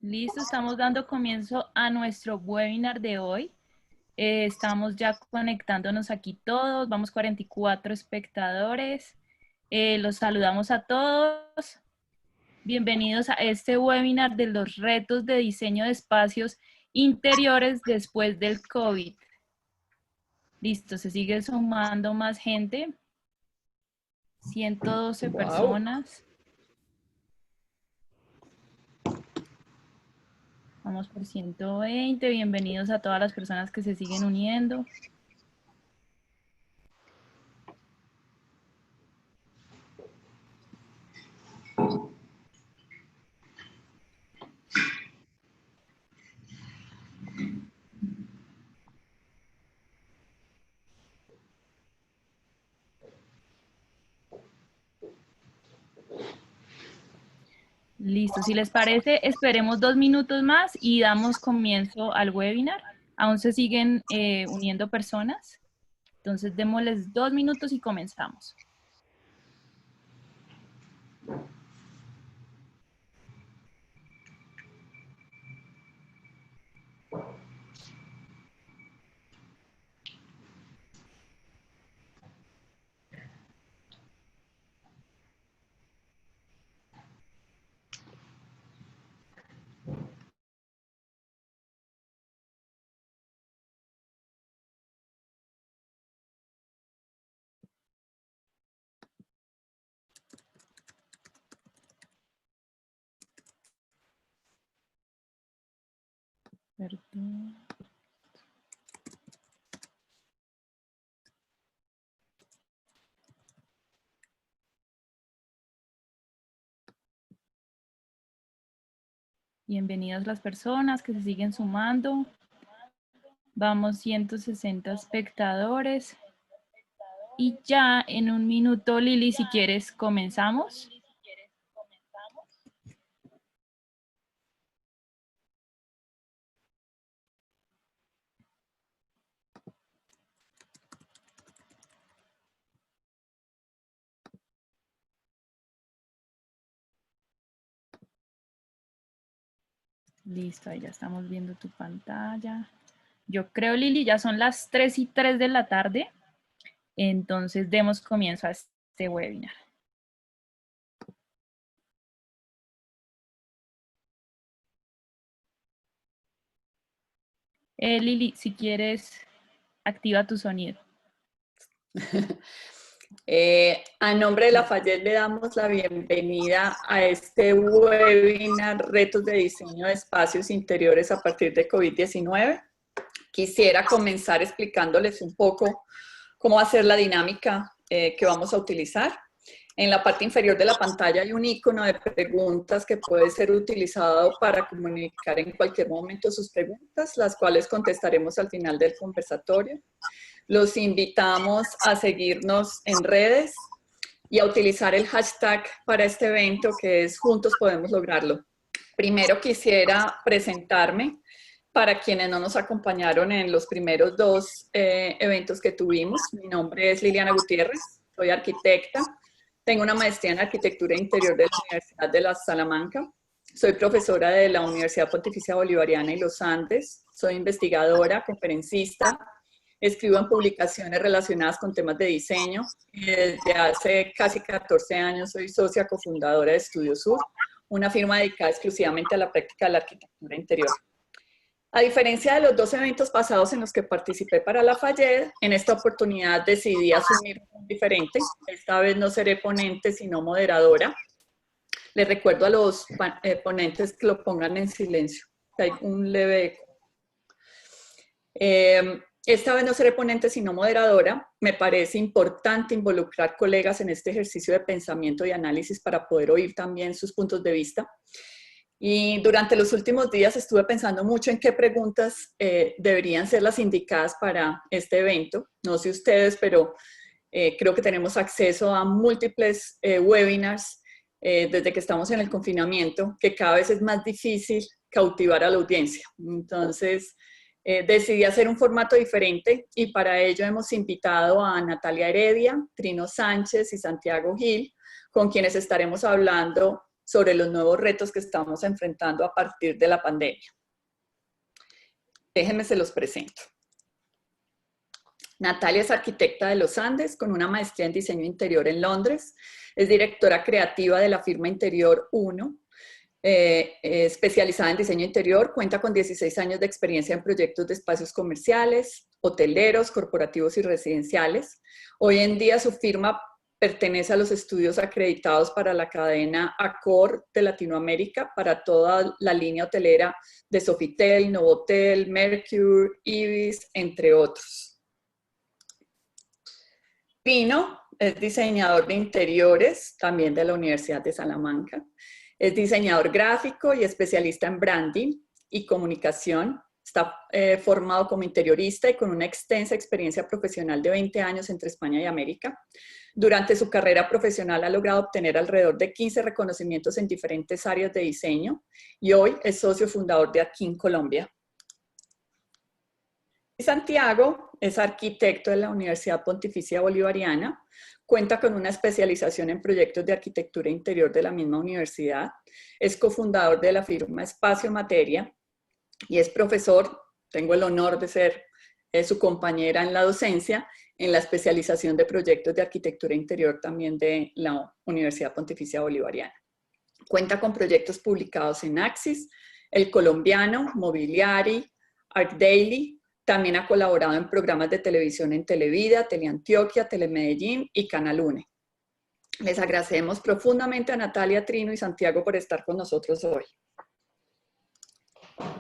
Listo, estamos dando comienzo a nuestro webinar de hoy. Estamos ya conectándonos aquí todos, vamos 44 espectadores. Los saludamos a todos. Bienvenidos a este webinar de los retos de diseño de espacios interiores después del COVID. Listo, se sigue sumando más gente. 112 personas. Vamos por 120. Bienvenidos a todas las personas que se siguen uniendo. Listo, si les parece, esperemos 2 minutos más y damos comienzo al webinar. Aún se siguen uniendo personas, entonces démosles 2 minutos y comenzamos. Perdón. Bienvenidas las personas que se siguen sumando. Vamos 160 espectadores. Y ya en un minuto, Lili, si quieres, comenzamos. Listo, ahí ya estamos viendo tu pantalla. Yo creo, Lili, ya son las 3:03 de la tarde. Entonces, demos comienzo a este webinar. Lili, si quieres, activa tu sonido. A nombre de Lafayette le damos la bienvenida a este webinar Retos de Diseño de Espacios Interiores a partir de COVID-19. Quisiera comenzar explicándoles un poco cómo va a ser la dinámica que vamos a utilizar. En la parte inferior de la pantalla hay un icono de preguntas que puede ser utilizado para comunicar en cualquier momento sus preguntas, las cuales contestaremos al final del conversatorio. Los invitamos a seguirnos en redes y a utilizar el hashtag para este evento que es Juntos Podemos Lograrlo. Primero quisiera presentarme para quienes no nos acompañaron en los primeros dos eventos que tuvimos. Mi nombre es Liliana Gutiérrez, soy arquitecta, tengo una maestría en Arquitectura Interior de la Universidad de la Salamanca, soy profesora de la Universidad Pontificia Bolivariana y los Andes, soy investigadora, conferencista, escribo en publicaciones relacionadas con temas de diseño y desde hace casi 14 años soy socia cofundadora de Estudio Sur, una firma dedicada exclusivamente a la práctica de la arquitectura interior. A diferencia de los dos eventos pasados en los que participé para Lafayette, en esta oportunidad decidí asumir un diferente. Esta vez no seré ponente, sino moderadora. Les recuerdo a los ponentes que lo pongan en silencio, que hay un leve eco. Esta vez no seré ponente, sino moderadora. Me parece importante involucrar colegas en este ejercicio de pensamiento y análisis para poder oír también sus puntos de vista. Y durante los últimos días estuve pensando mucho en qué preguntas deberían ser las indicadas para este evento. No sé ustedes, pero creo que tenemos acceso a múltiples webinars desde que estamos en el confinamiento, que cada vez es más difícil cautivar a la audiencia. Entonces, decidí hacer un formato diferente y para ello hemos invitado a Natalia Heredia, Trino Sánchez y Santiago Gil, con quienes estaremos hablando sobre los nuevos retos que estamos enfrentando a partir de la pandemia. Déjenme se los presento. Natalia es arquitecta de los Andes con una maestría en diseño interior en Londres. Es directora creativa de la firma Interior 1, especializada en diseño interior. Cuenta con 16 años de experiencia en proyectos de espacios comerciales, hoteleros, corporativos y residenciales. Hoy en día su firma pertenece a los estudios acreditados para la cadena Accor de Latinoamérica, para toda la línea hotelera de Sofitel, Novotel, Mercure, Ibis, entre otros. Pino es diseñador de interiores, también de la Universidad de Salamanca. Es diseñador gráfico y especialista en branding y comunicación. Está formado como interiorista y con una extensa experiencia profesional de 20 años entre España y América. Durante su carrera profesional ha logrado obtener alrededor de 15 reconocimientos en diferentes áreas de diseño y hoy es socio fundador de Akin Colombia. Santiago es arquitecto de la Universidad Pontificia Bolivariana, cuenta con una especialización en proyectos de arquitectura interior de la misma universidad, es cofundador de la firma Espacio Materia y es profesor, tengo el honor de ser su compañera en la docencia, en la especialización de proyectos de arquitectura interior también de la Universidad Pontificia Bolivariana. Cuenta con proyectos publicados en Axis, El Colombiano, Mobiliari, ArcDaily. También ha colaborado en programas de televisión en Televida, Teleantioquia, Telemedellín y Canal UNE. Les agradecemos profundamente a Natalia, Trino y Santiago por estar con nosotros hoy.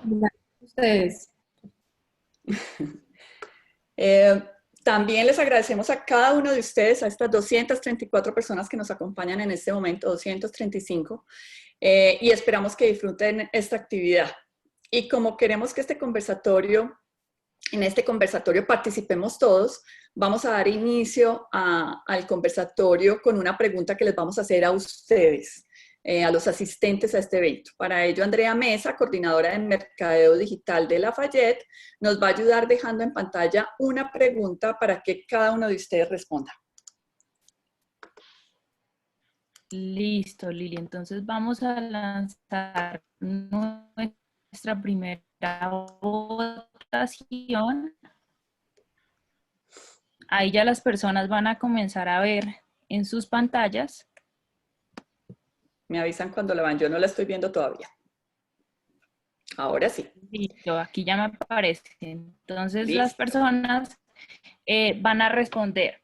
Gracias a ustedes. También les agradecemos a cada uno de ustedes, a estas 234 personas que nos acompañan en este momento, 235, y esperamos que disfruten esta actividad. Y como queremos que en este conversatorio participemos todos, vamos a dar inicio al conversatorio con una pregunta que les vamos a hacer a ustedes, a los asistentes a este evento. Para ello, Andrea Mesa, coordinadora de Mercadeo Digital de Lafayette, nos va a ayudar dejando en pantalla una pregunta para que cada uno de ustedes responda. Listo, Lili. Entonces vamos a lanzar nuestra primera votación. Ahí ya las personas van a comenzar a ver en sus pantallas. Me avisan cuando la van, yo no la estoy viendo todavía. Ahora sí. Listo, aquí ya me aparece. Entonces Listo. Las personas van a responder.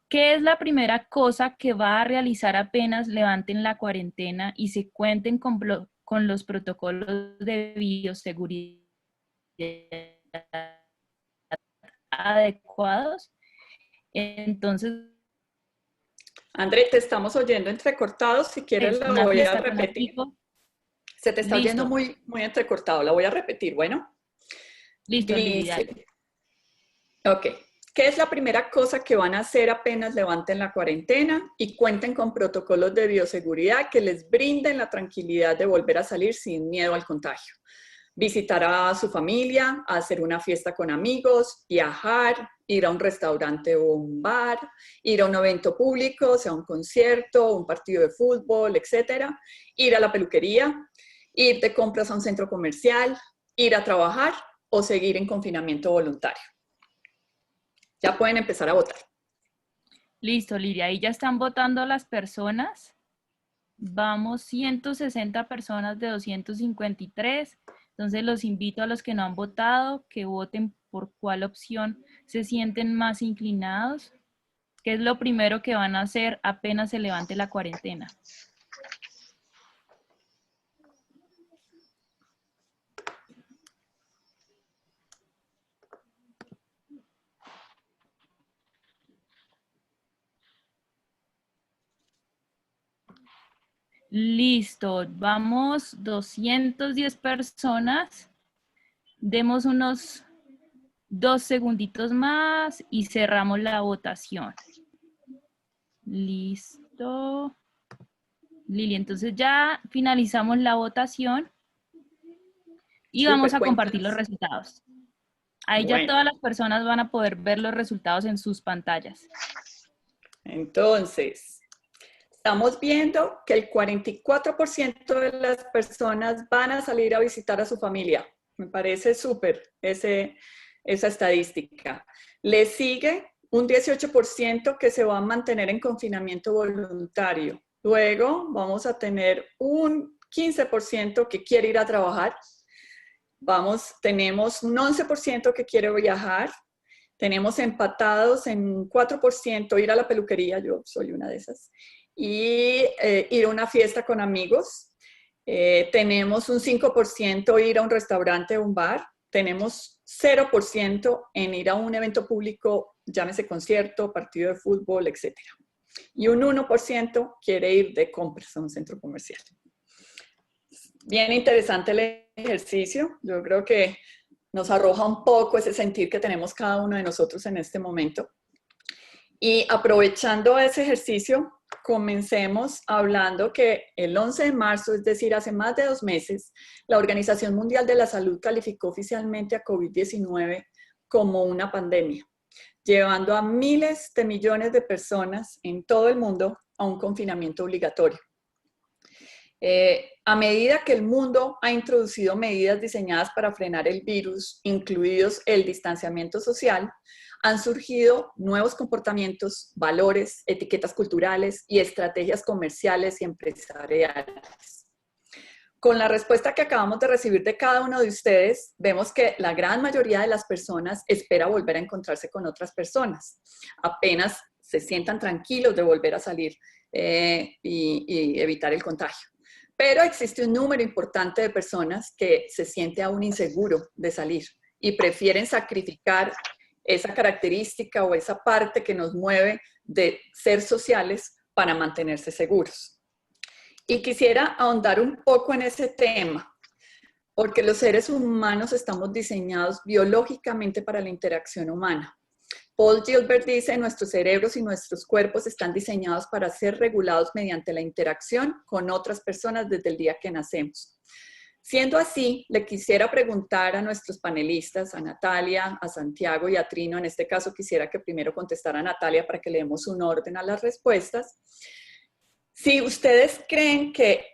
¿Qué es la primera cosa que va a realizar apenas levanten la cuarentena y se cuenten con los protocolos de bioseguridad adecuados? Entonces, André, te estamos oyendo entrecortado. Si quieres, la voy a repetir. Se te está oyendo muy entrecortado. La voy a repetir, ¿bueno? Listo, Lili, dale. Ok. ¿Qué es la primera cosa que van a hacer apenas levanten la cuarentena y cuenten con protocolos de bioseguridad que les brinden la tranquilidad de volver a salir sin miedo al contagio? Visitar a su familia, hacer una fiesta con amigos, viajar, ir a un restaurante o un bar, ir a un evento público, sea un concierto, un partido de fútbol, etcétera, ir a la peluquería, ir de compras a un centro comercial, ir a trabajar o seguir en confinamiento voluntario. Ya pueden empezar a votar. Listo, Lidia. Ahí ya están votando las personas. Vamos, 160 personas de 253. Entonces los invito a los que no han votado que voten por cuál opción se sienten más inclinados. ¿Qué es lo primero que van a hacer apenas se levante la cuarentena? Listo, vamos 210 personas. Demos unos 2 segunditos más y cerramos la votación. Listo. Lili, entonces ya finalizamos la votación y vamos a compartir los resultados. Ahí ya todas las personas van a poder ver los resultados en sus pantallas. Entonces, estamos viendo que el 44% de las personas van a salir a visitar a su familia. Me parece súper esa estadística. Le sigue un 18% que se va a mantener en confinamiento voluntario. Luego vamos a tener un 15% que quiere ir a trabajar. Tenemos un 11% que quiere viajar. Tenemos empatados en 4% ir a la peluquería, yo soy una de esas, y ir a una fiesta con amigos. Tenemos un 5% ir a un restaurante o un bar. Tenemos 0% en ir a un evento público, llámese concierto, partido de fútbol, etc. Y un 1% quiere ir de compras a un centro comercial. Bien interesante el ejercicio. Yo creo que nos arroja un poco ese sentir que tenemos cada uno de nosotros en este momento. Y aprovechando ese ejercicio, comencemos hablando que el 11 de marzo, es decir, hace más de 2 meses, la Organización Mundial de la Salud calificó oficialmente a COVID-19 como una pandemia, llevando a miles de millones de personas en todo el mundo a un confinamiento obligatorio. A medida que el mundo ha introducido medidas diseñadas para frenar el virus, incluidos el distanciamiento social, han surgido nuevos comportamientos, valores, etiquetas culturales y estrategias comerciales y empresariales. Con la respuesta que acabamos de recibir de cada uno de ustedes, vemos que la gran mayoría de las personas espera volver a encontrarse con otras personas. Apenas se sientan tranquilos de volver a salir y evitar el contagio. Pero existe un número importante de personas que se siente aún inseguro de salir y prefieren sacrificar esa característica o esa parte que nos mueve de ser sociales para mantenerse seguros. Y quisiera ahondar un poco en ese tema, porque los seres humanos estamos diseñados biológicamente para la interacción humana. Paul Gilbert dice, nuestros cerebros y nuestros cuerpos están diseñados para ser regulados mediante la interacción con otras personas desde el día que nacemos. Siendo así, le quisiera preguntar a nuestros panelistas, a Natalia, a Santiago y a Trino, en este caso quisiera que primero contestara a Natalia para que le demos un orden a las respuestas. Si ustedes creen que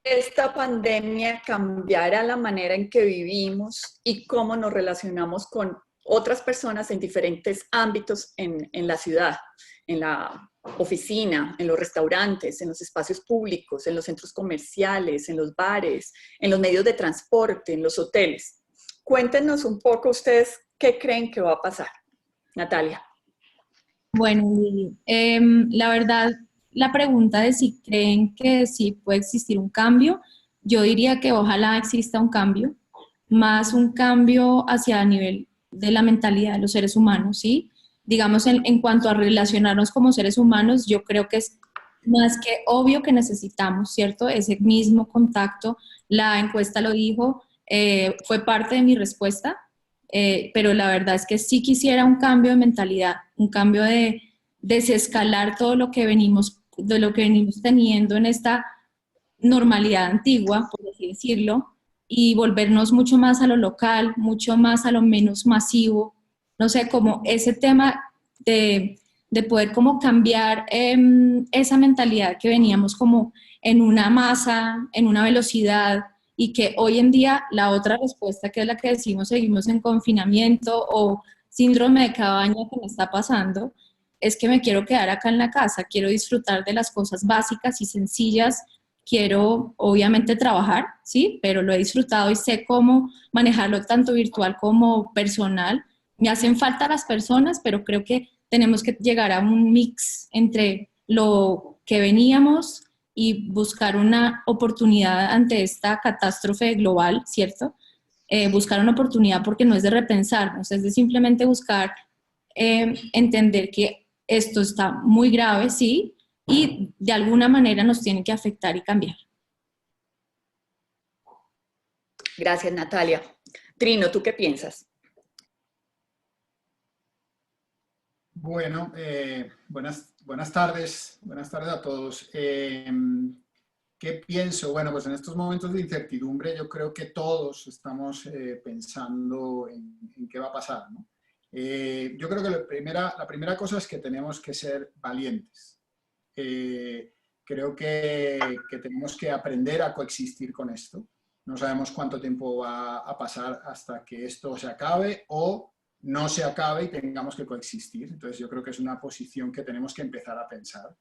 esta pandemia cambiará la manera en que vivimos y cómo nos relacionamos con otras personas en diferentes ámbitos en la ciudad, en la oficina, en los restaurantes, en los espacios públicos, en los centros comerciales, en los bares, en los medios de transporte, en los hoteles. Cuéntenos un poco ustedes qué creen que va a pasar. Natalia. Bueno, Lili, la verdad, la pregunta de si creen que sí puede existir un cambio, yo diría que ojalá exista un cambio, más un cambio hacia el nivel de la mentalidad de los seres humanos, ¿sí? Digamos, en cuanto a relacionarnos como seres humanos, yo creo que es más que obvio que necesitamos, ¿cierto? Ese mismo contacto, la encuesta lo dijo, fue parte de mi respuesta, pero la verdad es que sí quisiera un cambio de mentalidad, un cambio de desescalar todo lo que venimos, de lo que venimos teniendo en esta normalidad antigua, por así decirlo, y volvernos mucho más a lo local, mucho más a lo menos masivo, no sé, como ese tema de poder como cambiar esa mentalidad que veníamos como en una masa, en una velocidad, y que hoy en día la otra respuesta, que es la que decimos, seguimos en confinamiento o síndrome de cabaña que me está pasando, es que me quiero quedar acá en la casa, quiero disfrutar de las cosas básicas y sencillas, quiero obviamente trabajar, sí, pero lo he disfrutado y sé cómo manejarlo tanto virtual como personal. Me hacen falta las personas, pero creo que tenemos que llegar a un mix entre lo que veníamos y buscar una oportunidad ante esta catástrofe global, ¿cierto? Buscar una oportunidad porque no es de repensarnos, es de simplemente buscar entender que esto está muy grave, sí, y de alguna manera nos tiene que afectar y cambiar. Gracias, Natalia. Trino, ¿tú qué piensas? Bueno, buenas tardes a todos. ¿Qué pienso? Bueno, pues en estos momentos de incertidumbre yo creo que todos estamos pensando en qué va a pasar, ¿no? Yo creo que la primera cosa es que tenemos que ser valientes. Creo que tenemos que aprender a coexistir con esto. No sabemos cuánto tiempo va a pasar hasta que esto se acabe o no se acabe y tengamos que coexistir. Entonces yo creo que es una posición que tenemos que empezar a pensar.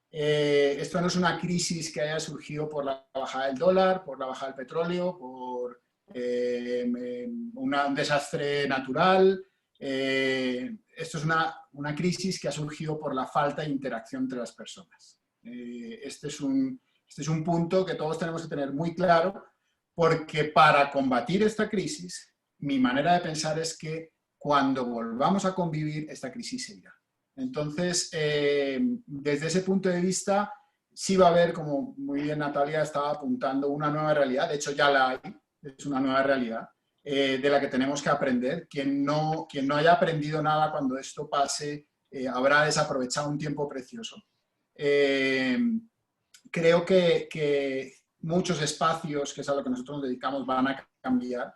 Esto no es una crisis que haya surgido por la bajada del dólar, por la bajada del petróleo, por un desastre natural. Esto es una crisis que ha surgido por la falta de interacción entre las personas. Este es un punto que todos tenemos que tener muy claro, porque para combatir esta crisis, mi manera de pensar es que cuando volvamos a convivir, esta crisis se irá. Entonces, desde ese punto de vista, sí va a haber, como muy bien Natalia estaba apuntando, una nueva realidad. De hecho, ya la hay, es una nueva realidad de la que tenemos que aprender. Quien no haya aprendido nada cuando esto pase, habrá desaprovechado un tiempo precioso. Creo que muchos espacios, que es a lo que nosotros nos dedicamos, van a cambiar.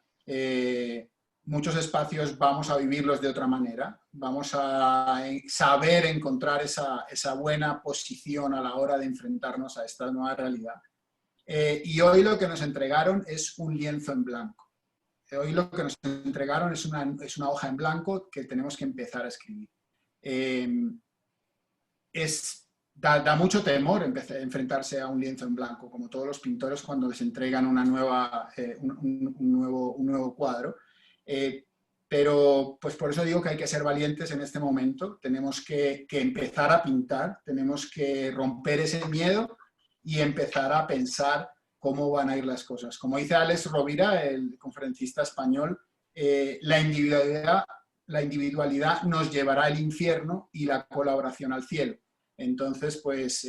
Muchos espacios vamos a vivirlos de otra manera, vamos a saber encontrar esa buena posición a la hora de enfrentarnos a esta nueva realidad. Y hoy lo que nos entregaron es un lienzo en blanco. Hoy lo que nos entregaron es una hoja en blanco que tenemos que empezar a escribir. Da mucho temor enfrentarse a un lienzo en blanco, como todos los pintores cuando les entregan un nuevo cuadro. Pero pues por eso digo que hay que ser valientes en este momento, tenemos que empezar a pintar, tenemos que romper ese miedo y empezar a pensar cómo van a ir las cosas. Como dice Alex Rovira, el conferencista español, la individualidad nos llevará al infierno y la colaboración al cielo. Entonces, pues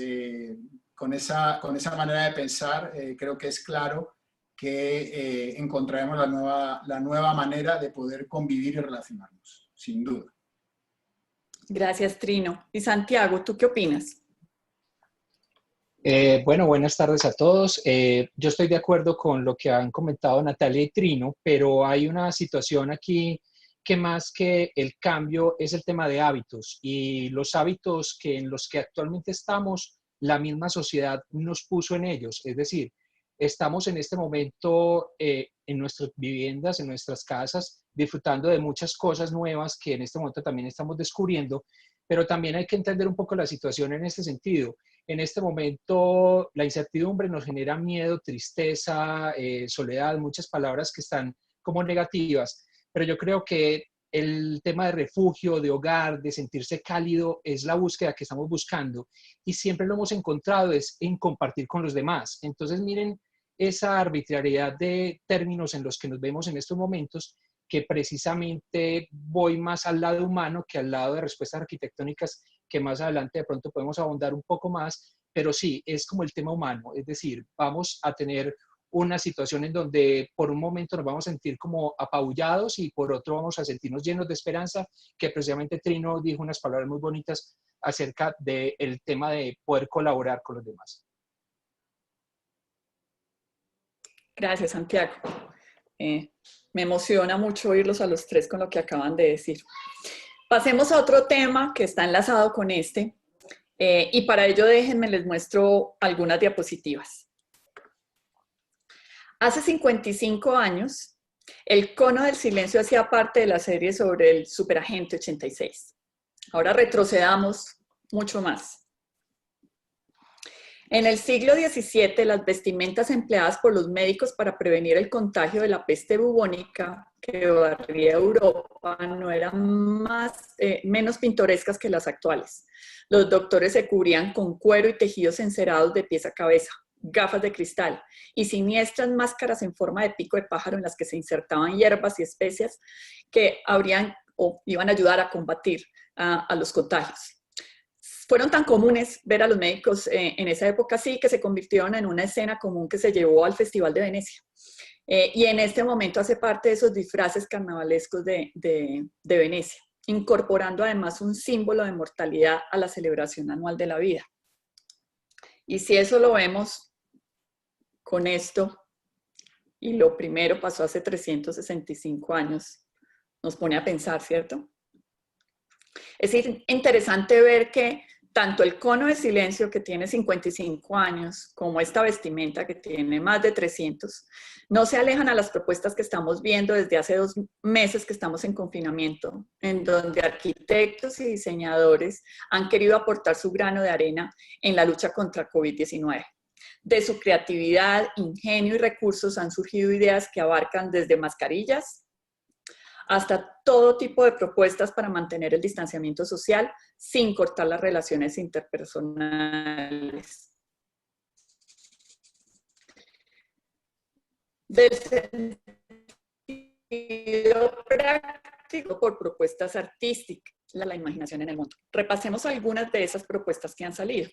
con esa manera de pensar, creo que es claro que encontraremos la nueva manera de poder convivir y relacionarnos, sin duda. Gracias, Trino. Y Santiago, ¿tú qué opinas? Bueno, buenas tardes a todos. Yo estoy de acuerdo con lo que han comentado Natalia y Trino, pero hay una situación aquí que más que el cambio es el tema de hábitos y los hábitos en los que actualmente estamos, la misma sociedad nos puso en ellos. Es decir, estamos en este momento en nuestras viviendas, en nuestras casas, disfrutando de muchas cosas nuevas que en este momento también estamos descubriendo, pero también hay que entender un poco la situación en este sentido. En este momento la incertidumbre nos genera miedo, tristeza, soledad, muchas palabras que están como negativas, pero yo creo que el tema de refugio, de hogar, de sentirse cálido es la búsqueda que estamos buscando y siempre lo hemos encontrado es en compartir con los demás. Entonces miren esa arbitrariedad de términos en los que nos vemos en estos momentos, que precisamente voy más al lado humano que al lado de respuestas arquitectónicas que más adelante de pronto podemos ahondar un poco más, pero sí, es como el tema humano, es decir, vamos a tener una situación en donde por un momento nos vamos a sentir como apabullados y por otro vamos a sentirnos llenos de esperanza, que precisamente Trino dijo unas palabras muy bonitas acerca del tema de poder colaborar con los demás. Gracias, Santiago. Me emociona mucho oírlos a los tres con lo que acaban de decir. Pasemos a otro tema que está enlazado con este, y para ello déjenme les muestro algunas diapositivas. Hace 55 años, el Cono del Silencio hacía parte de la serie sobre el Superagente 86. Ahora retrocedamos mucho más. En el siglo XVII, las vestimentas empleadas por los médicos para prevenir el contagio de la peste bubónica que barría Europa no eran menos pintorescas que las actuales. Los doctores se cubrían con cuero y tejidos encerados de pies a cabeza, gafas de cristal y siniestras máscaras en forma de pico de pájaro en las que se insertaban hierbas y especias que iban a ayudar a combatir a los contagios. Fueron tan comunes ver a los médicos en esa época así que se convirtieron en una escena común que se llevó al Festival de Venecia. Y en este momento hace parte de esos disfraces carnavalescos de Venecia, incorporando además un símbolo de mortalidad a la celebración anual de la vida. Y si eso lo vemos con esto, y lo primero pasó hace 365 años, nos pone a pensar, ¿cierto? Es interesante ver que tanto el cono de silencio que tiene 55 años como esta vestimenta que tiene más de 300, no se alejan a las propuestas que estamos viendo desde hace 2 meses que estamos en confinamiento, en donde arquitectos y diseñadores han querido aportar su grano de arena en la lucha contra COVID-19. De su creatividad, ingenio y recursos han surgido ideas que abarcan desde mascarillas hasta todo tipo de propuestas para mantener el distanciamiento social sin cortar las relaciones interpersonales. Del sentido práctico por propuestas artísticas, la imaginación en el mundo. Repasemos algunas de esas propuestas que han salido.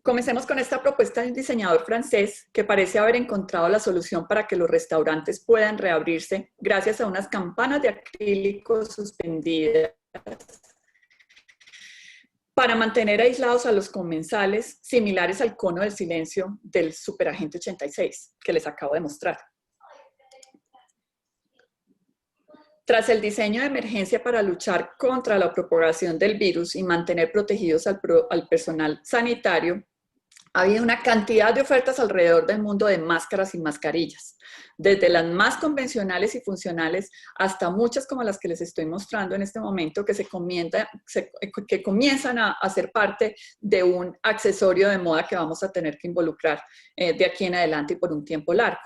Comencemos con esta propuesta de un diseñador francés que parece haber encontrado la solución para que los restaurantes puedan reabrirse gracias a unas campanas de acrílico suspendidas para mantener aislados a los comensales, similares al cono del silencio del Superagente 86, que les acabo de mostrar. Tras el diseño de emergencia para luchar contra la propagación del virus y mantener protegidos al personal sanitario, ha habido una cantidad de ofertas alrededor del mundo de máscaras y mascarillas, desde las más convencionales y funcionales hasta muchas como las que les estoy mostrando en este momento, que comienzan a ser parte de un accesorio de moda que vamos a tener que involucrar de aquí en adelante y por un tiempo largo.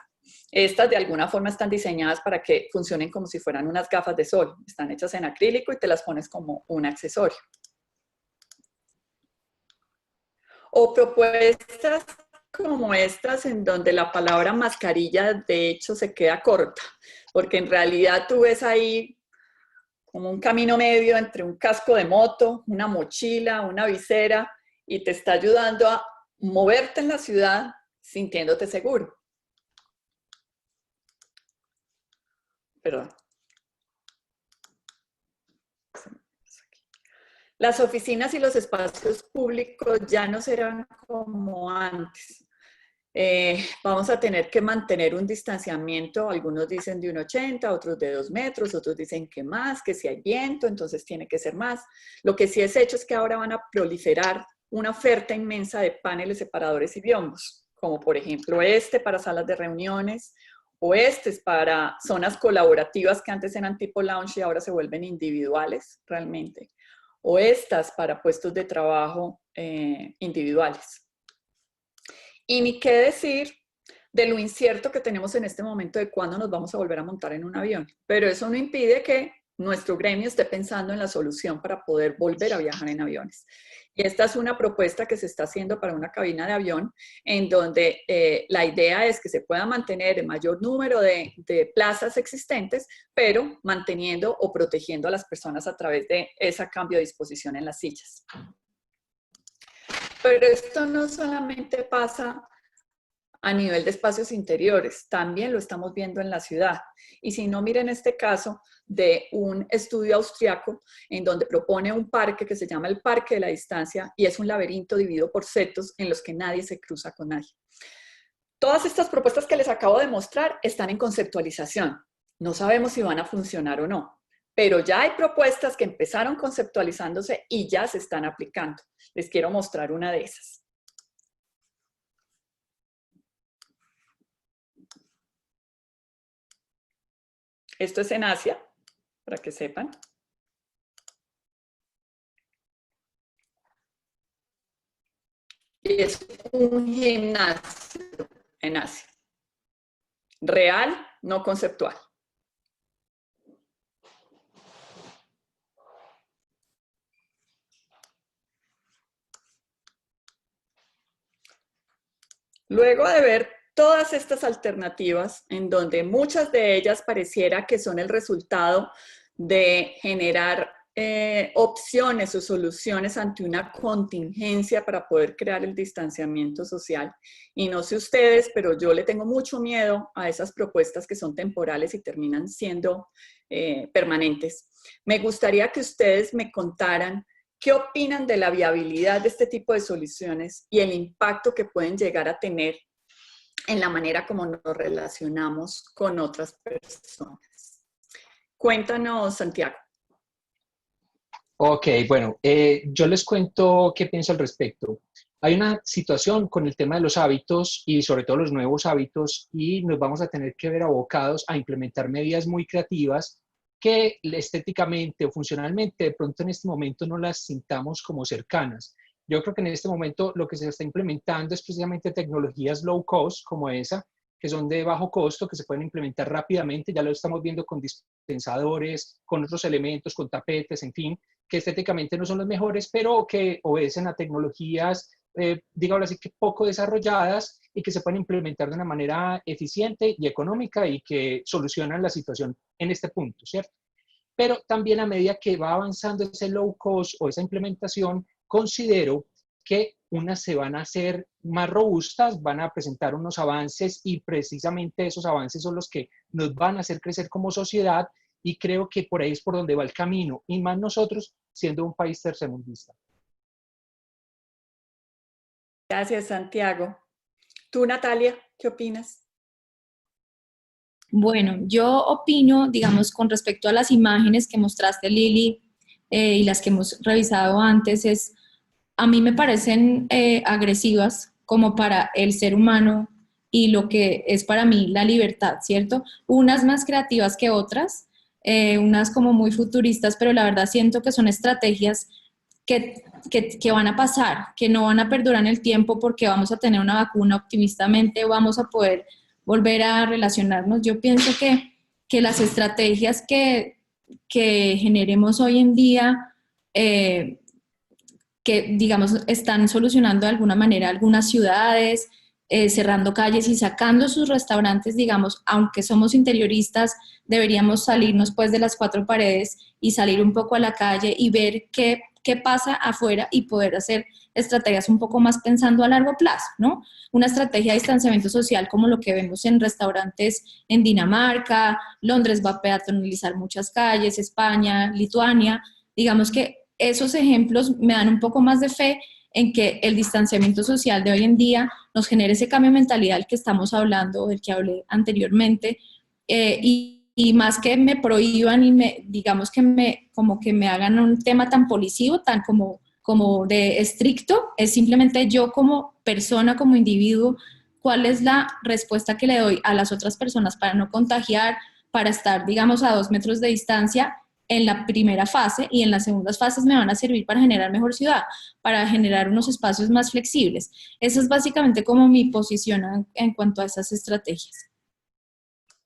Estas de alguna forma están diseñadas para que funcionen como si fueran unas gafas de sol. Están hechas en acrílico y te las pones como un accesorio. O propuestas como estas en donde la palabra mascarilla de hecho se queda corta, porque en realidad tú ves ahí como un camino medio entre un casco de moto, una mochila, una visera, y te está ayudando a moverte en la ciudad sintiéndote seguro. Perdón. Las oficinas y los espacios públicos ya no serán como antes. Vamos a tener que mantener un distanciamiento, algunos dicen de 1,80, otros de 2 metros, otros dicen que más, que si hay viento, entonces tiene que ser más. Lo que sí es hecho es que ahora van a proliferar una oferta inmensa de paneles separadores y biombos, como por ejemplo este para salas de reuniones, o este es para zonas colaborativas que antes eran tipo lounge y ahora se vuelven individuales realmente. O estas para puestos de trabajo individuales. Y ni qué decir de lo incierto que tenemos en este momento de cuándo nos vamos a volver a montar en un avión. Pero eso no impide que nuestro gremio esté pensando en la solución para poder volver a viajar en aviones. Y esta es una propuesta que se está haciendo para una cabina de avión en donde la idea es que se pueda mantener el mayor número de plazas existentes, pero manteniendo o protegiendo a las personas a través de ese cambio de disposición en las sillas. Pero esto no solamente pasa a nivel de espacios interiores, también lo estamos viendo en la ciudad. Y si no, miren este caso de un estudio austriaco en donde propone un parque que se llama el Parque de la Distancia y es un laberinto dividido por setos en los que nadie se cruza con nadie. Todas estas propuestas que les acabo de mostrar están en conceptualización. No sabemos si van a funcionar o no, pero ya hay propuestas que empezaron conceptualizándose y ya se están aplicando. Les quiero mostrar una de esas. Esto es en Asia, para que sepan. Y es un gimnasio en Asia. Real, no conceptual. Luego de ver todas estas alternativas, en donde muchas de ellas pareciera que son el resultado de generar opciones o soluciones ante una contingencia para poder crear el distanciamiento social. Y no sé ustedes, pero yo le tengo mucho miedo a esas propuestas que son temporales y terminan siendo permanentes. Me gustaría que ustedes me contaran qué opinan de la viabilidad de este tipo de soluciones y el impacto que pueden llegar a tener en la manera como nos relacionamos con otras personas. Cuéntanos, Santiago. Ok, bueno, yo les cuento qué pienso al respecto. Hay una situación con el tema de los hábitos y sobre todo los nuevos hábitos y nos vamos a tener que ver abocados a implementar medidas muy creativas que estéticamente o funcionalmente de pronto en este momento no las sintamos como cercanas. Yo creo que en este momento lo que se está implementando es precisamente tecnologías low cost como esa, que son de bajo costo, que se pueden implementar rápidamente. Ya lo estamos viendo con dispensadores, con otros elementos, con tapetes, en fin, que estéticamente no son los mejores, pero que obedecen a tecnologías, digámoslo así, que poco desarrolladas y que se pueden implementar de una manera eficiente y económica y que solucionan la situación en este punto, ¿cierto? Pero también a medida que va avanzando ese low cost o esa implementación, considero que unas se van a hacer más robustas, van a presentar unos avances y precisamente esos avances son los que nos van a hacer crecer como sociedad y creo que por ahí es por donde va el camino y más nosotros siendo un país tercermundista. Gracias, Santiago. Tú, Natalia, ¿qué opinas? Bueno, yo opino, digamos, con respecto a las imágenes que mostraste, Lili, y las que hemos revisado antes, a mí me parecen agresivas como para el ser humano y lo que es para mí la libertad, ¿cierto? Unas más creativas que otras, unas como muy futuristas, pero la verdad siento que son estrategias que van a pasar, que no van a perdurar en el tiempo porque vamos a tener una vacuna optimistamente, vamos a poder volver a relacionarnos. Yo pienso que las estrategias que generemos hoy en día, que digamos están solucionando de alguna manera algunas ciudades, cerrando calles y sacando sus restaurantes, digamos, aunque somos interioristas, deberíamos salirnos pues de las cuatro paredes y salir un poco a la calle y ver qué pasa afuera y poder hacer estrategias un poco más pensando a largo plazo, ¿no? Una estrategia de distanciamiento social como lo que vemos en restaurantes en Dinamarca, Londres va a peatonalizar muchas calles, España, Lituania, digamos que esos ejemplos me dan un poco más de fe en que el distanciamiento social de hoy en día nos genere ese cambio de mentalidad del que estamos hablando, del que hablé anteriormente, y más que me prohíban y digamos como que me hagan un tema tan policivo, tan como de estricto, es simplemente yo como persona, como individuo, cuál es la respuesta que le doy a las otras personas para no contagiar, para estar, digamos, a 2 metros de distancia en la primera fase, y en las segundas fases me van a servir para generar mejor ciudad, para generar unos espacios más flexibles. Esa es básicamente como mi posición en cuanto a esas estrategias.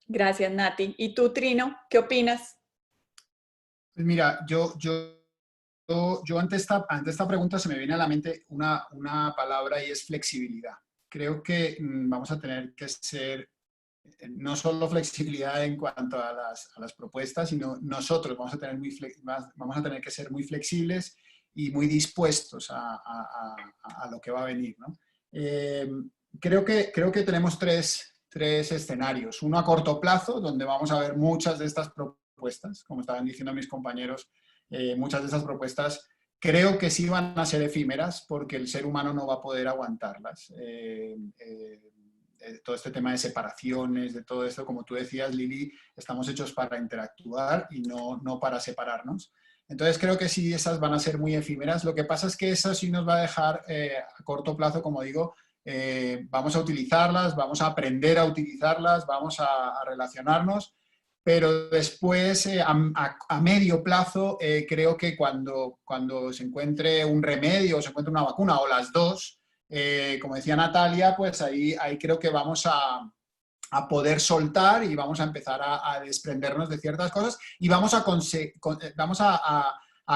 Gracias, Nati. ¿Y tú, Trino, qué opinas? Pues mira, yo ante esta pregunta se me viene a la mente una palabra y es flexibilidad. Creo que vamos a tener que ser no solo flexibilidad en cuanto a las propuestas, sino nosotros vamos a tener que ser muy flexibles y muy dispuestos a lo que va a venir, ¿no? Creo que tenemos tres escenarios. Uno a corto plazo, donde vamos a ver muchas de estas propuestas, como estaban diciendo mis compañeros, muchas de estas propuestas creo que sí van a ser efímeras porque el ser humano no va a poder aguantarlas. Todo este tema de separaciones, de todo esto, como tú decías, Lili, estamos hechos para interactuar y no para separarnos. Entonces creo que sí, esas van a ser muy efímeras. Lo que pasa es que eso sí nos va a dejar a corto plazo, como digo, vamos a utilizarlas, vamos a aprender a utilizarlas, vamos a relacionarnos, pero después, a medio plazo, creo que cuando se encuentre un remedio o se encuentre una vacuna o las dos, como decía Natalia, pues ahí creo que vamos a poder soltar y vamos a empezar a desprendernos de ciertas cosas y vamos a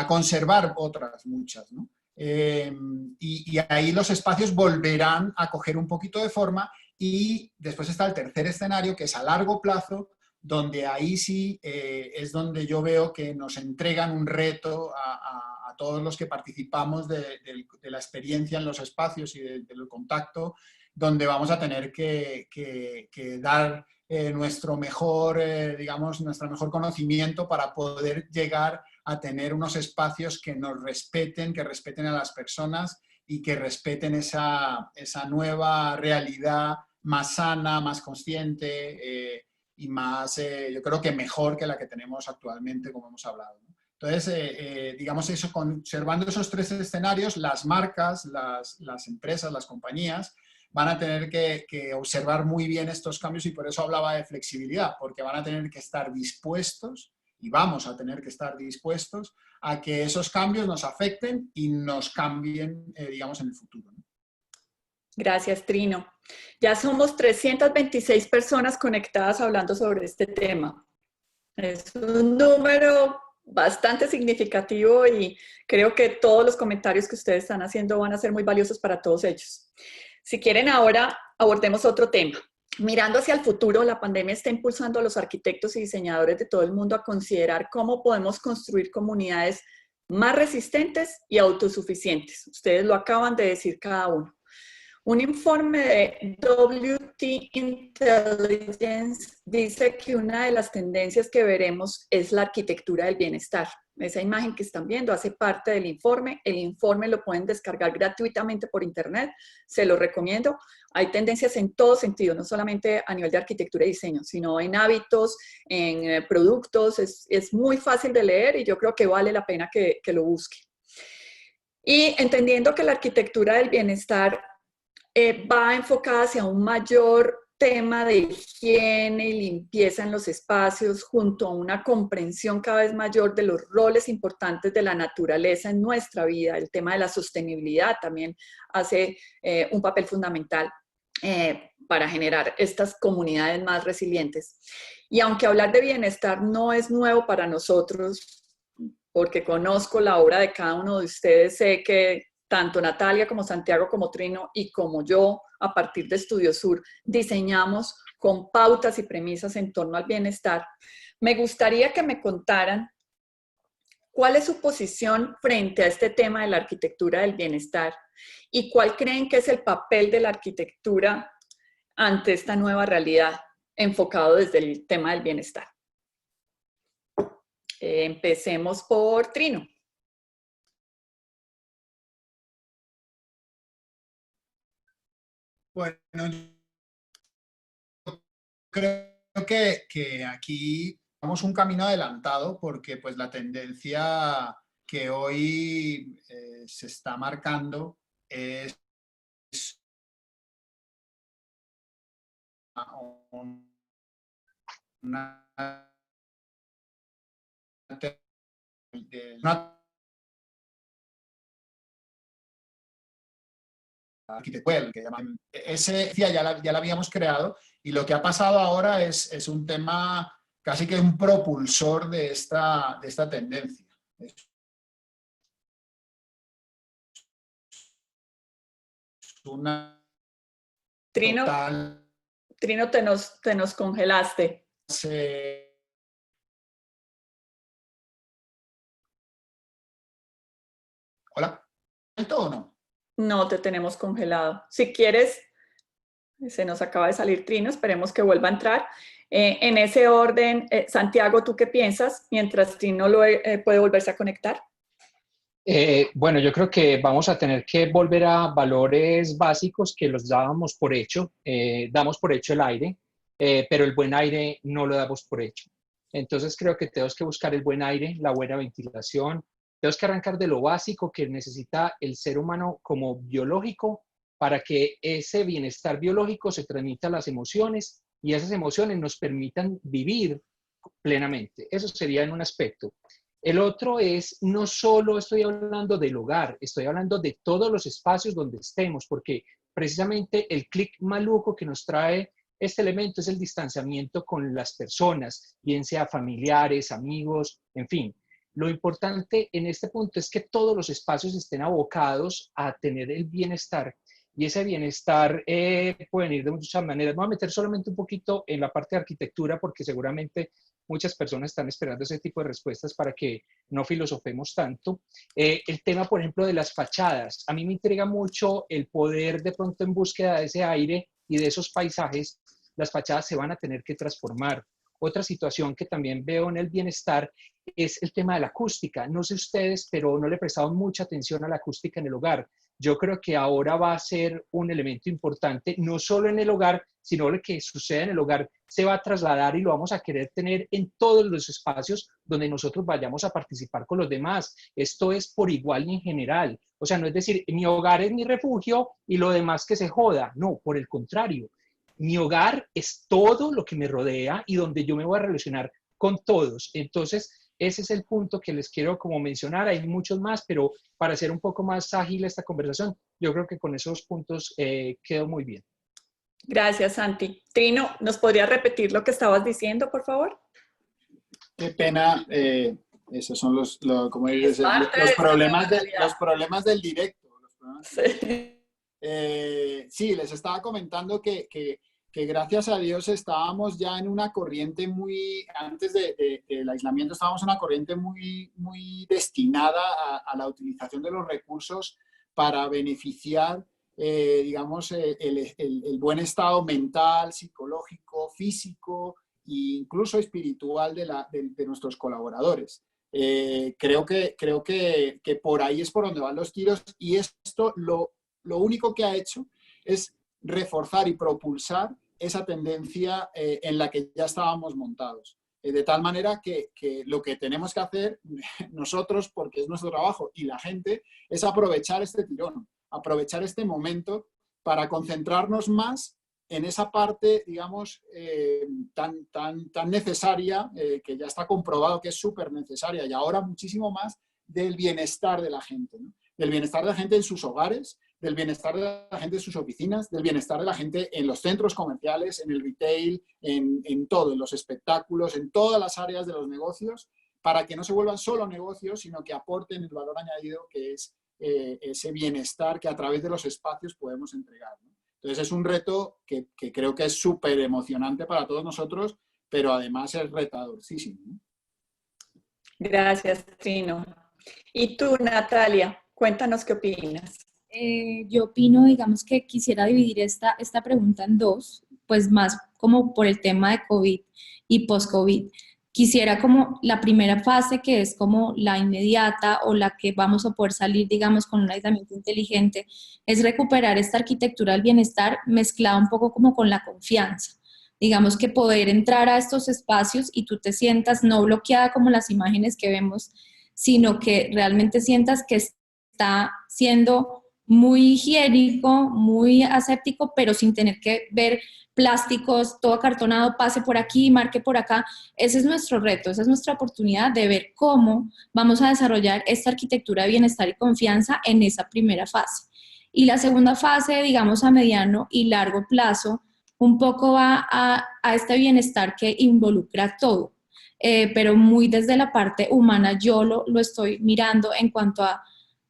conservar otras muchas, ¿no? Y ahí los espacios volverán a coger un poquito de forma y después está el tercer escenario, que es a largo plazo, donde ahí sí es donde yo veo que nos entregan un reto a todos los que participamos de la experiencia en los espacios y del contacto, donde vamos a tener que dar nuestro mejor, digamos, nuestro mejor conocimiento para poder llegar a tener unos espacios que nos respeten, que respeten a las personas y que respeten esa nueva realidad más sana, más consciente y más, yo creo que mejor que la que tenemos actualmente, como hemos hablado, ¿no? Entonces, digamos eso, conservando esos tres escenarios, las marcas, las empresas, las compañías, van a tener que observar muy bien estos cambios y por eso hablaba de flexibilidad, porque van a tener que estar dispuestos y vamos a tener que estar dispuestos a que esos cambios nos afecten y nos cambien, digamos, en el futuro, ¿no? Gracias, Trino. Ya somos 326 personas conectadas hablando sobre este tema. Es un número bastante significativo y creo que todos los comentarios que ustedes están haciendo van a ser muy valiosos para todos ellos. Si quieren, ahora abordemos otro tema. Mirando hacia el futuro, la pandemia está impulsando a los arquitectos y diseñadores de todo el mundo a considerar cómo podemos construir comunidades más resistentes y autosuficientes. Ustedes lo acaban de decir cada uno. Un informe de WT Intelligence dice que una de las tendencias que veremos es la arquitectura del bienestar. Esa imagen que están viendo hace parte del informe. El informe lo pueden descargar gratuitamente por internet. Se lo recomiendo. Hay tendencias en todo sentido, no solamente a nivel de arquitectura y diseño, sino en hábitos, en productos. Es muy fácil de leer y yo creo que vale la pena que lo busque. Y entendiendo que la arquitectura del bienestar va enfocada hacia un mayor tema de higiene y limpieza en los espacios, junto a una comprensión cada vez mayor de los roles importantes de la naturaleza en nuestra vida. El tema de la sostenibilidad también hace un papel fundamental para generar estas comunidades más resilientes. Y aunque hablar de bienestar no es nuevo para nosotros, porque conozco la obra de cada uno de ustedes, sé que tanto Natalia como Santiago como Trino y como yo, a partir de Estudiosur, diseñamos con pautas y premisas en torno al bienestar. Me gustaría que me contaran cuál es su posición frente a este tema de la arquitectura del bienestar y cuál creen que es el papel de la arquitectura ante esta nueva realidad enfocado desde el tema del bienestar. Empecemos por Trino. Bueno, yo creo que aquí vamos un camino adelantado porque pues la tendencia que hoy se está marcando es una arquitectura, que llaman, ese ya la habíamos creado y lo que ha pasado ahora es un tema casi que un propulsor de esta tendencia. Es una Trino, total, Trino, te nos congelaste. ¿Hola? ¿Alto o no? No, te tenemos congelado. Si quieres, se nos acaba de salir Trino, esperemos que vuelva a entrar. En ese orden, Santiago, ¿tú qué piensas? Mientras Trino puede volverse a conectar. Bueno, yo creo que vamos a tener que volver a valores básicos que los dábamos por hecho. Damos por hecho el aire, pero el buen aire no lo damos por hecho. Entonces creo que tenemos que buscar el buen aire, la buena ventilación. Tenemos que arrancar de lo básico que necesita el ser humano como biológico para que ese bienestar biológico se transmita a las emociones y esas emociones nos permitan vivir plenamente. Eso sería en un aspecto. El otro es, no solo estoy hablando del hogar, estoy hablando de todos los espacios donde estemos, porque precisamente el clic maluco que nos trae este elemento es el distanciamiento con las personas, bien sea familiares, amigos, en fin. Lo importante en este punto es que todos los espacios estén abocados a tener el bienestar y ese bienestar puede venir de muchas maneras. Me voy a meter solamente un poquito en la parte de arquitectura porque seguramente muchas personas están esperando ese tipo de respuestas para que no filosofemos tanto. El tema, por ejemplo, de las fachadas. A mí me intriga mucho el poder de pronto en búsqueda de ese aire y de esos paisajes. Las fachadas se van a tener que transformar. Otra situación que también veo en el bienestar es el tema de la acústica. No sé ustedes, pero no le he prestado mucha atención a la acústica en el hogar. Yo creo que ahora va a ser un elemento importante, no solo en el hogar, sino lo que sucede en el hogar se va a trasladar y lo vamos a querer tener en todos los espacios donde nosotros vayamos a participar con los demás. Esto es por igual y en general. O sea, no es decir, mi hogar es mi refugio y lo demás que se joda. No, por el contrario. Mi hogar es todo lo que me rodea y donde yo me voy a relacionar con todos. Entonces, ese es el punto que les quiero como mencionar. Hay muchos más, pero para hacer un poco más ágil esta conversación, yo creo que con esos puntos quedó muy bien. Gracias, Santi. Trino, ¿nos podría repetir lo que estabas diciendo, por favor? Qué pena, esos son como dices, los problemas del directo. Sí. Sí, les estaba comentando que gracias a Dios estábamos ya en una corriente antes del aislamiento estábamos en una corriente muy destinada a la utilización de los recursos para beneficiar, digamos, el buen estado mental, psicológico, físico e incluso espiritual de nuestros colaboradores. Creo que por ahí es por donde van los tiros, y esto lo único que ha hecho es reforzar y propulsar esa tendencia en la que ya estábamos montados. De tal manera que lo que tenemos que hacer nosotros, porque es nuestro trabajo, y la gente, es aprovechar este tirón, aprovechar este momento para concentrarnos más en esa parte, digamos, tan necesaria, que ya está comprobado que es súper necesaria, y ahora muchísimo más, del bienestar de la gente, ¿no? Del bienestar de la gente en sus hogares, del bienestar de la gente en sus oficinas, del bienestar de la gente en los centros comerciales, en el retail, en todo, en los espectáculos, en todas las áreas de los negocios, para que no se vuelvan solo negocios, sino que aporten el valor añadido que es ese bienestar que a través de los espacios podemos entregar, ¿no? Entonces es un reto que creo que es súper emocionante para todos nosotros, pero además es retadorcísimo, ¿no? Gracias, Trino. Y tú, Natalia, cuéntanos qué opinas. Yo opino, digamos, que quisiera dividir esta pregunta en dos, pues más como por el tema de COVID y post-COVID. Quisiera como la primera fase, que es como la inmediata o la que vamos a poder salir, digamos, con un aislamiento inteligente, es recuperar esta arquitectura del bienestar mezclada un poco como con la confianza. Digamos que poder entrar a estos espacios y tú te sientas no bloqueada como las imágenes que vemos, sino que realmente sientas que está siendo muy higiénico, muy aséptico, pero sin tener que ver plásticos, todo acartonado, pase por aquí, marque por acá. Ese es nuestro reto, esa es nuestra oportunidad de ver cómo vamos a desarrollar esta arquitectura de bienestar y confianza en esa primera fase. Y la segunda fase, digamos, a mediano y largo plazo, un poco va a este bienestar que involucra todo, pero muy desde la parte humana. Yo lo estoy mirando en cuanto a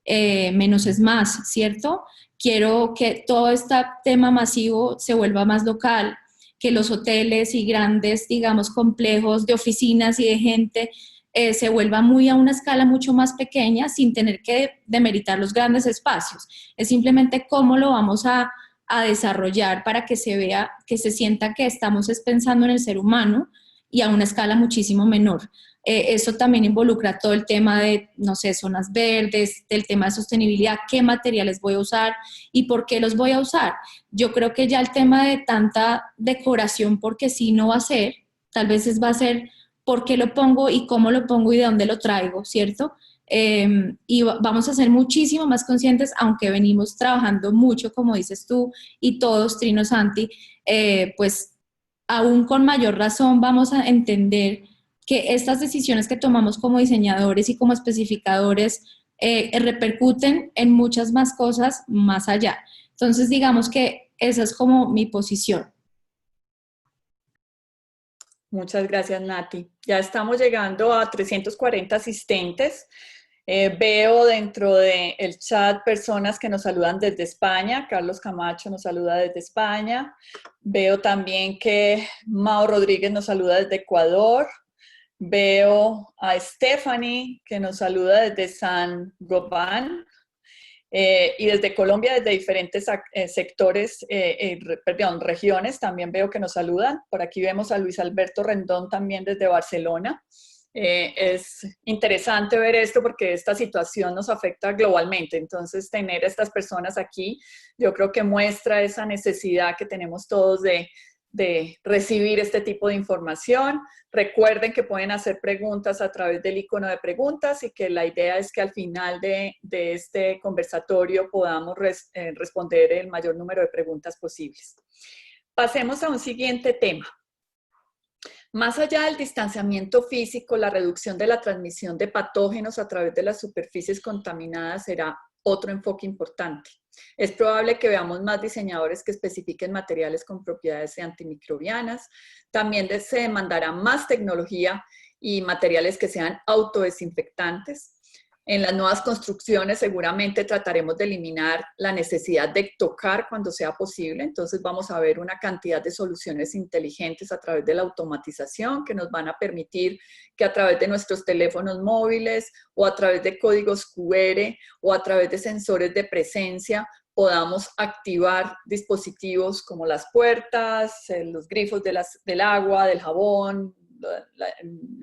menos es más, ¿cierto? Quiero que todo este tema masivo se vuelva más local, que los hoteles y grandes, digamos, complejos de oficinas y de gente se vuelva muy a una escala mucho más pequeña, sin tener que demeritar los grandes espacios. Es simplemente cómo lo vamos a desarrollar para que se vea, que se sienta que estamos pensando en el ser humano y a una escala muchísimo menor. Eso también involucra todo el tema de, no sé, zonas verdes, del tema de sostenibilidad, qué materiales voy a usar y por qué los voy a usar. Yo creo que ya el tema de tanta decoración, porque sí no va a ser, tal vez va a ser por qué lo pongo y cómo lo pongo y de dónde lo traigo, ¿cierto? Y vamos a ser muchísimo más conscientes, aunque venimos trabajando mucho, como dices tú, y todos, Trino, Santi, pues aún con mayor razón vamos a entender que estas decisiones que tomamos como diseñadores y como especificadores repercuten en muchas más cosas más allá. Entonces, digamos que esa es como mi posición. Muchas gracias, Nati. Ya estamos llegando a 340 asistentes. Veo dentro del chat personas que nos saludan desde España. Carlos Camacho nos saluda desde España. Veo también que Mao Rodríguez nos saluda desde Ecuador. Veo a Stephanie que nos saluda desde San Gobain. Y desde Colombia, desde diferentes sectores, regiones, también veo que nos saludan. Por aquí vemos a Luis Alberto Rendón también desde Barcelona. Es interesante ver esto porque esta situación nos afecta globalmente, entonces tener a estas personas aquí yo creo que muestra esa necesidad que tenemos todos de recibir este tipo de información. Recuerden que pueden hacer preguntas a través del icono de preguntas y que la idea es que al final de este conversatorio podamos responder el mayor número de preguntas posibles. Pasemos a un siguiente tema. Más allá del distanciamiento físico, la reducción de la transmisión de patógenos a través de las superficies contaminadas será otro enfoque importante. Es probable que veamos más diseñadores que especifiquen materiales con propiedades antimicrobianas. También se demandará más tecnología y materiales que sean autodesinfectantes. En las nuevas construcciones seguramente trataremos de eliminar la necesidad de tocar cuando sea posible. Entonces vamos a ver una cantidad de soluciones inteligentes a través de la automatización que nos van a permitir que a través de nuestros teléfonos móviles o a través de códigos QR o a través de sensores de presencia podamos activar dispositivos como las puertas, los grifos del agua, del jabón,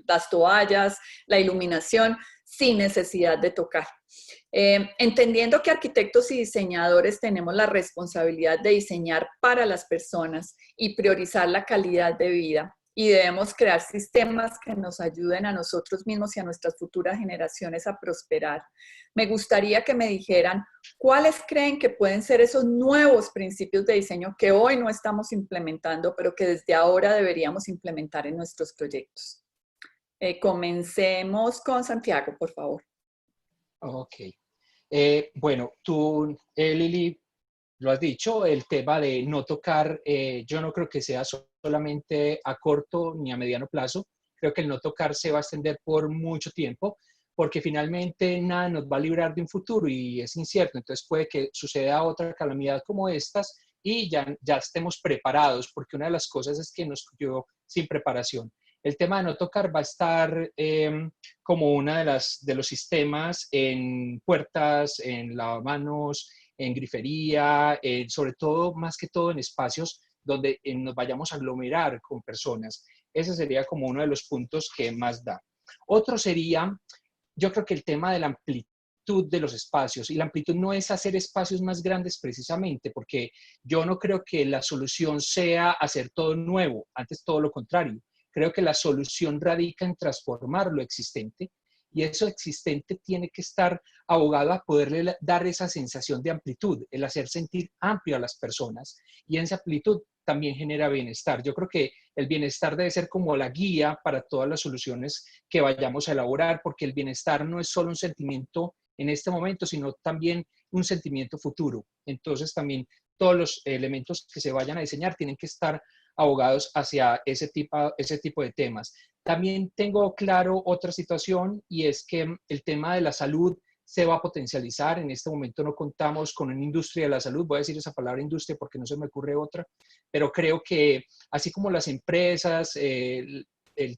las toallas, la iluminación, sin necesidad de tocar. Entendiendo que arquitectos y diseñadores tenemos la responsabilidad de diseñar para las personas y priorizar la calidad de vida, y debemos crear sistemas que nos ayuden a nosotros mismos y a nuestras futuras generaciones a prosperar. Me gustaría que me dijeran cuáles creen que pueden ser esos nuevos principios de diseño que hoy no estamos implementando, pero que desde ahora deberíamos implementar en nuestros proyectos. Comencemos con Santiago, por favor. Ok. Bueno, tú, Lili, lo has dicho, el tema de no tocar, yo no creo que sea solamente a corto ni a mediano plazo. Creo que el no tocar se va a extender por mucho tiempo, porque finalmente nada nos va a librar de un futuro y es incierto. Entonces puede que suceda otra calamidad como estas y ya estemos preparados, porque una de las cosas es que nos cogió sin preparación. El tema de no tocar va a estar como una de los sistemas en puertas, en lavamanos, en grifería, sobre todo, más que todo en espacios donde nos vayamos a aglomerar con personas. Ese sería como uno de los puntos que más da. Otro sería, yo creo que el tema de la amplitud de los espacios, y la amplitud no es hacer espacios más grandes precisamente, porque yo no creo que la solución sea hacer todo nuevo, antes todo lo contrario. Creo que la solución radica en transformar lo existente, y eso existente tiene que estar abogado a poderle dar esa sensación de amplitud, el hacer sentir amplio a las personas, y esa amplitud también genera bienestar. Yo creo que el bienestar debe ser como la guía para todas las soluciones que vayamos a elaborar, porque el bienestar no es solo un sentimiento en este momento, sino también un sentimiento futuro. Entonces también todos los elementos que se vayan a diseñar tienen que estar abogados hacia ese tipo de temas. También tengo claro otra situación, y es que el tema de la salud se va a potencializar. En este momento no contamos con una industria de la salud, voy a decir esa palabra industria porque no se me ocurre otra, pero creo que así como las empresas, el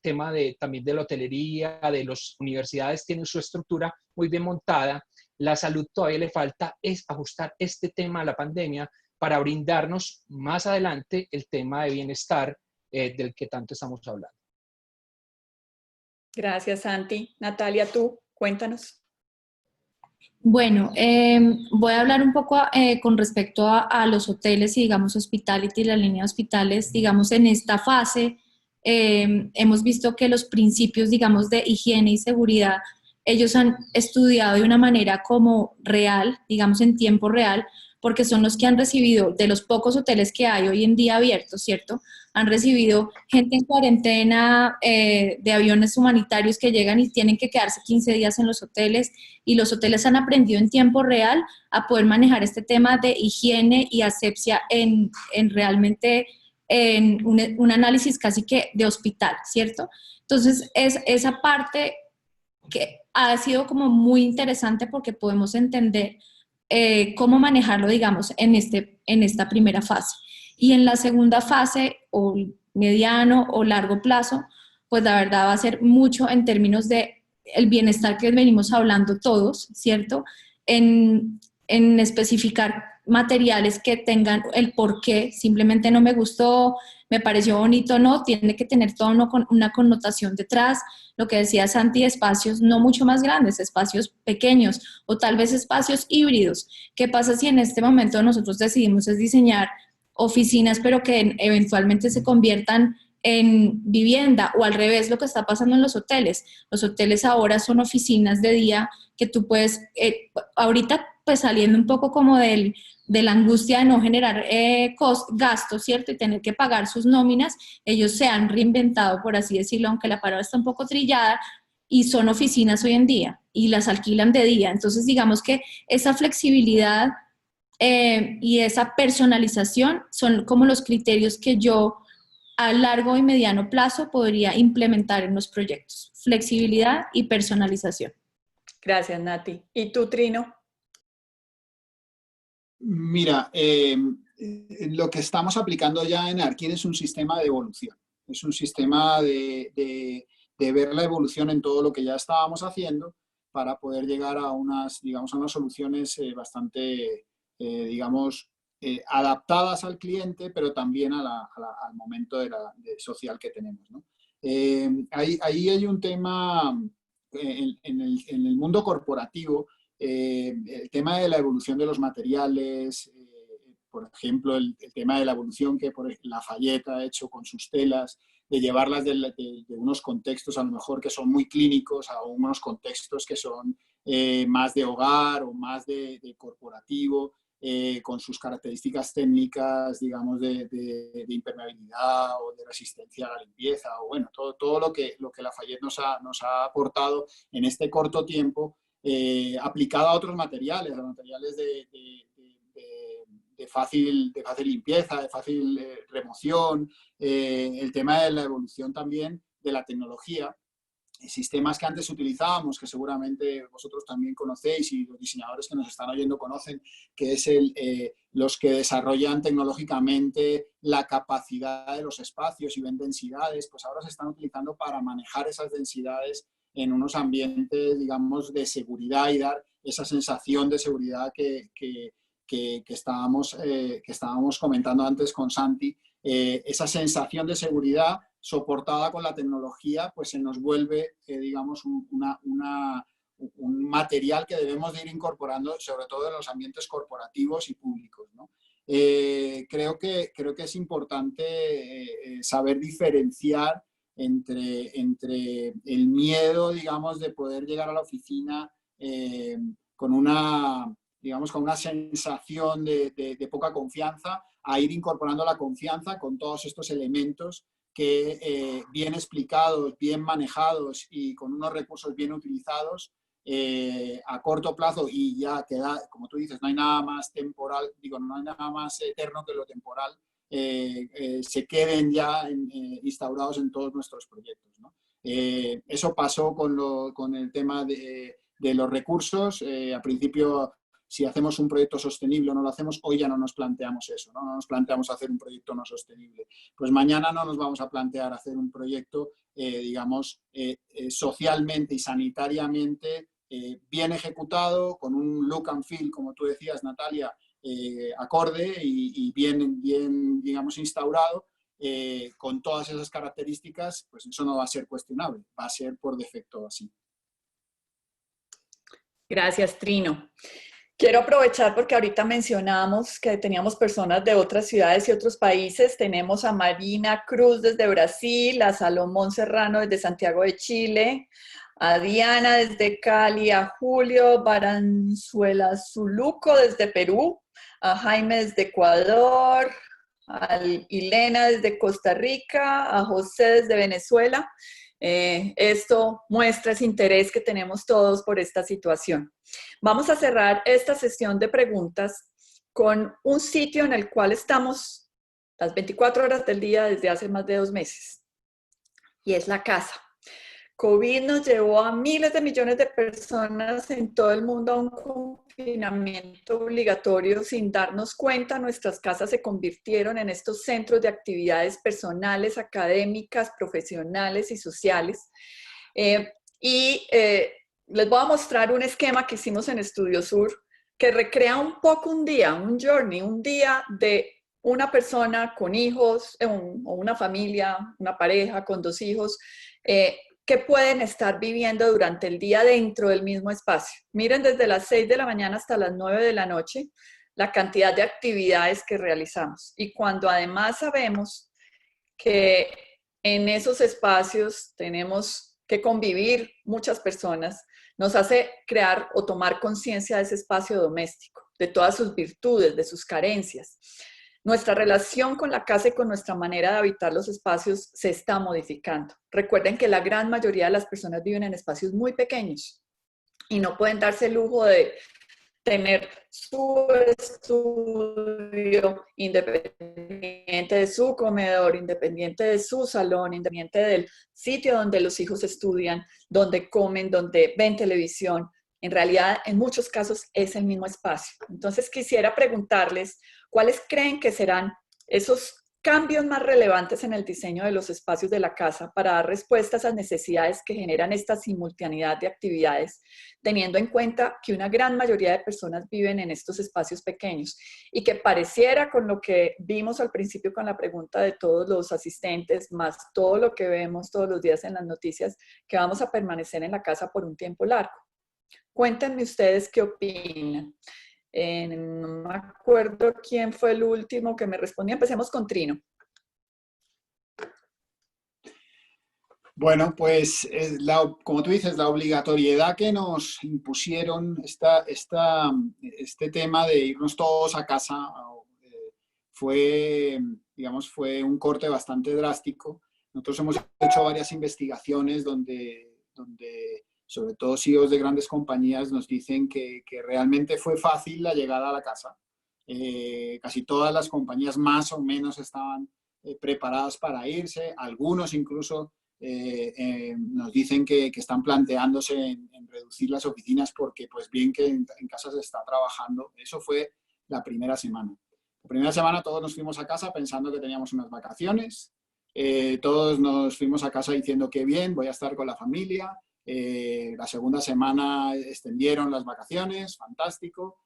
tema también de la hotelería, de las universidades tienen su estructura muy bien montada, la salud todavía le falta es ajustar este tema a la pandemia para brindarnos más adelante el tema de bienestar del que tanto estamos hablando. Gracias, Santi. Natalia, tú, cuéntanos. Bueno, voy a hablar un poco con respecto a los hoteles y, digamos, hospitality, la línea de hospitales. Digamos, en esta fase hemos visto que los principios, digamos, de higiene y seguridad, ellos han estudiado de una manera como real, digamos, en tiempo real, porque son los que han recibido, de los pocos hoteles que hay hoy en día abiertos, ¿cierto? Han recibido gente en cuarentena de aviones humanitarios que llegan y tienen que quedarse 15 días en los hoteles, y los hoteles han aprendido en tiempo real a poder manejar este tema de higiene y asepsia en realmente en un análisis casi que de hospital, ¿cierto? Entonces, es esa parte que ha sido como muy interesante porque podemos entender cómo manejarlo, digamos, en esta primera fase. Y en la segunda fase, o mediano o largo plazo, pues la verdad va a ser mucho en términos de el bienestar que venimos hablando todos, ¿cierto? En en especificar materiales que tengan el por qué, simplemente no me gustó, me pareció bonito, no, tiene que tener toda una connotación detrás, lo que decía Santi, espacios no mucho más grandes, espacios pequeños o tal vez espacios híbridos. ¿Qué pasa si en este momento nosotros decidimos es diseñar oficinas, pero que eventualmente se conviertan en vivienda, o al revés, lo que está pasando en los hoteles? Los hoteles ahora son oficinas de día que tú puedes, ahorita pues saliendo un poco como de la angustia de no generar gastos, ¿cierto? Y tener que pagar sus nóminas, ellos se han reinventado, por así decirlo, aunque la palabra está un poco trillada, y son oficinas hoy en día, y las alquilan de día. Entonces, digamos que esa flexibilidad y esa personalización son como los criterios que yo a largo y mediano plazo podría implementar en los proyectos. Flexibilidad y personalización. Gracias, Nati. ¿Y tú, Trino? Mira, lo que estamos aplicando ya en Arkin es un sistema de evolución. Es un sistema de ver la evolución en todo lo que ya estábamos haciendo para poder llegar a unas, digamos, a unas soluciones bastante, digamos, adaptadas al cliente, pero también al momento social que tenemos, ¿no? Ahí hay un tema en el mundo corporativo, el tema de la evolución de los materiales, por ejemplo, el tema de la evolución que Lafayette ha hecho con sus telas, de llevarlas de unos contextos a lo mejor que son muy clínicos a unos contextos que son más de hogar o más de corporativo, con sus características técnicas, digamos, de impermeabilidad o de resistencia a la limpieza, o bueno, todo lo que Lafayette nos ha aportado en este corto tiempo, aplicado a otros materiales, a materiales de fácil limpieza, de fácil remoción, el tema de la evolución también de la tecnología, sistemas que antes utilizábamos, que seguramente vosotros también conocéis y los diseñadores que nos están oyendo conocen, que es los que desarrollan tecnológicamente la capacidad de los espacios y ven densidades, pues ahora se están utilizando para manejar esas densidades en unos ambientes, digamos, de seguridad y dar esa sensación de seguridad que estábamos comentando antes con Santi. Esa sensación de seguridad soportada con la tecnología, pues se nos vuelve, digamos, un material que debemos de ir incorporando, sobre todo en los ambientes corporativos y públicos, ¿no? Creo que es importante saber diferenciar entre el miedo, digamos, de poder llegar a la oficina con una sensación de poca confianza, a ir incorporando la confianza con todos estos elementos que bien explicados, bien manejados y con unos recursos bien utilizados, a corto plazo, y ya queda, como tú dices, no hay nada más temporal, no hay nada más eterno que lo temporal, se queden ya instaurados en todos nuestros proyectos, ¿no? Eso pasó con el tema de los recursos. Al principio, si hacemos un proyecto sostenible o no lo hacemos, hoy ya no nos planteamos eso, ¿no? No nos planteamos hacer un proyecto no sostenible. Pues mañana no nos vamos a plantear hacer un proyecto, digamos, socialmente y sanitariamente bien ejecutado, con un look and feel, como tú decías, Natalia, acorde y bien, digamos, instaurado, con todas esas características, pues eso no va a ser cuestionable, va a ser por defecto así. Gracias, Trino. Quiero aprovechar porque ahorita mencionamos que teníamos personas de otras ciudades y otros países. Tenemos a Marina Cruz desde Brasil, a Salomón Serrano desde Santiago de Chile, a Diana desde Cali, a Julio Baranzuela Zuluco desde Perú, a Jaime desde Ecuador, a Ilena desde Costa Rica, a José desde Venezuela. Esto muestra ese interés que tenemos todos por esta situación. Vamos a cerrar esta sesión de preguntas con un sitio en el cual estamos las 24 horas del día desde hace más de 2 meses, y es la casa. COVID nos llevó a miles de millones de personas en todo el mundo a un confinamiento obligatorio. Sin darnos cuenta, nuestras casas se convirtieron en estos centros de actividades personales, académicas, profesionales y sociales. Les voy a mostrar un esquema que hicimos en Estudio Sur que recrea un poco un día, un journey, un día de una persona con hijos, o una familia, una pareja con 2 hijos, que pueden estar viviendo durante el día dentro del mismo espacio. Miren, desde las 6 de la mañana hasta las 9 de la noche, la cantidad de actividades que realizamos. Y cuando además sabemos que en esos espacios tenemos que convivir muchas personas, nos hace crear o tomar conciencia de ese espacio doméstico, de todas sus virtudes, de sus carencias. Nuestra relación con la casa y con nuestra manera de habitar los espacios se está modificando. Recuerden que la gran mayoría de las personas viven en espacios muy pequeños y no pueden darse el lujo de tener su estudio independiente de su comedor, independiente de su salón, independiente del sitio donde los hijos estudian, donde comen, donde ven televisión. En realidad, en muchos casos es el mismo espacio. Entonces, quisiera preguntarles, ¿cuáles creen que serán esos cambios más relevantes en el diseño de los espacios de la casa para dar respuesta a esas necesidades que generan esta simultaneidad de actividades, teniendo en cuenta que una gran mayoría de personas viven en estos espacios pequeños y que pareciera, con lo que vimos al principio con la pregunta de todos los asistentes, más todo lo que vemos todos los días en las noticias, que vamos a permanecer en la casa por un tiempo largo? Cuéntenme ustedes qué opinan. No me acuerdo quién fue el último que me respondía. Empecemos con Trino. Bueno, pues como tú dices, la obligatoriedad que nos impusieron este tema de irnos todos a casa fue, digamos, fue un corte bastante drástico. Nosotros hemos hecho varias investigaciones donde sobre todo CEOs de grandes compañías nos dicen que realmente fue fácil la llegada a la casa. Casi todas las compañías más o menos estaban preparadas para irse, algunos incluso nos dicen que están planteándose en reducir las oficinas porque pues bien que en casa se está trabajando. Eso fue la primera semana. La primera semana todos nos fuimos a casa pensando que teníamos unas vacaciones, todos nos fuimos a casa diciendo que bien, voy a estar con la familia. La segunda semana extendieron las vacaciones, fantástico.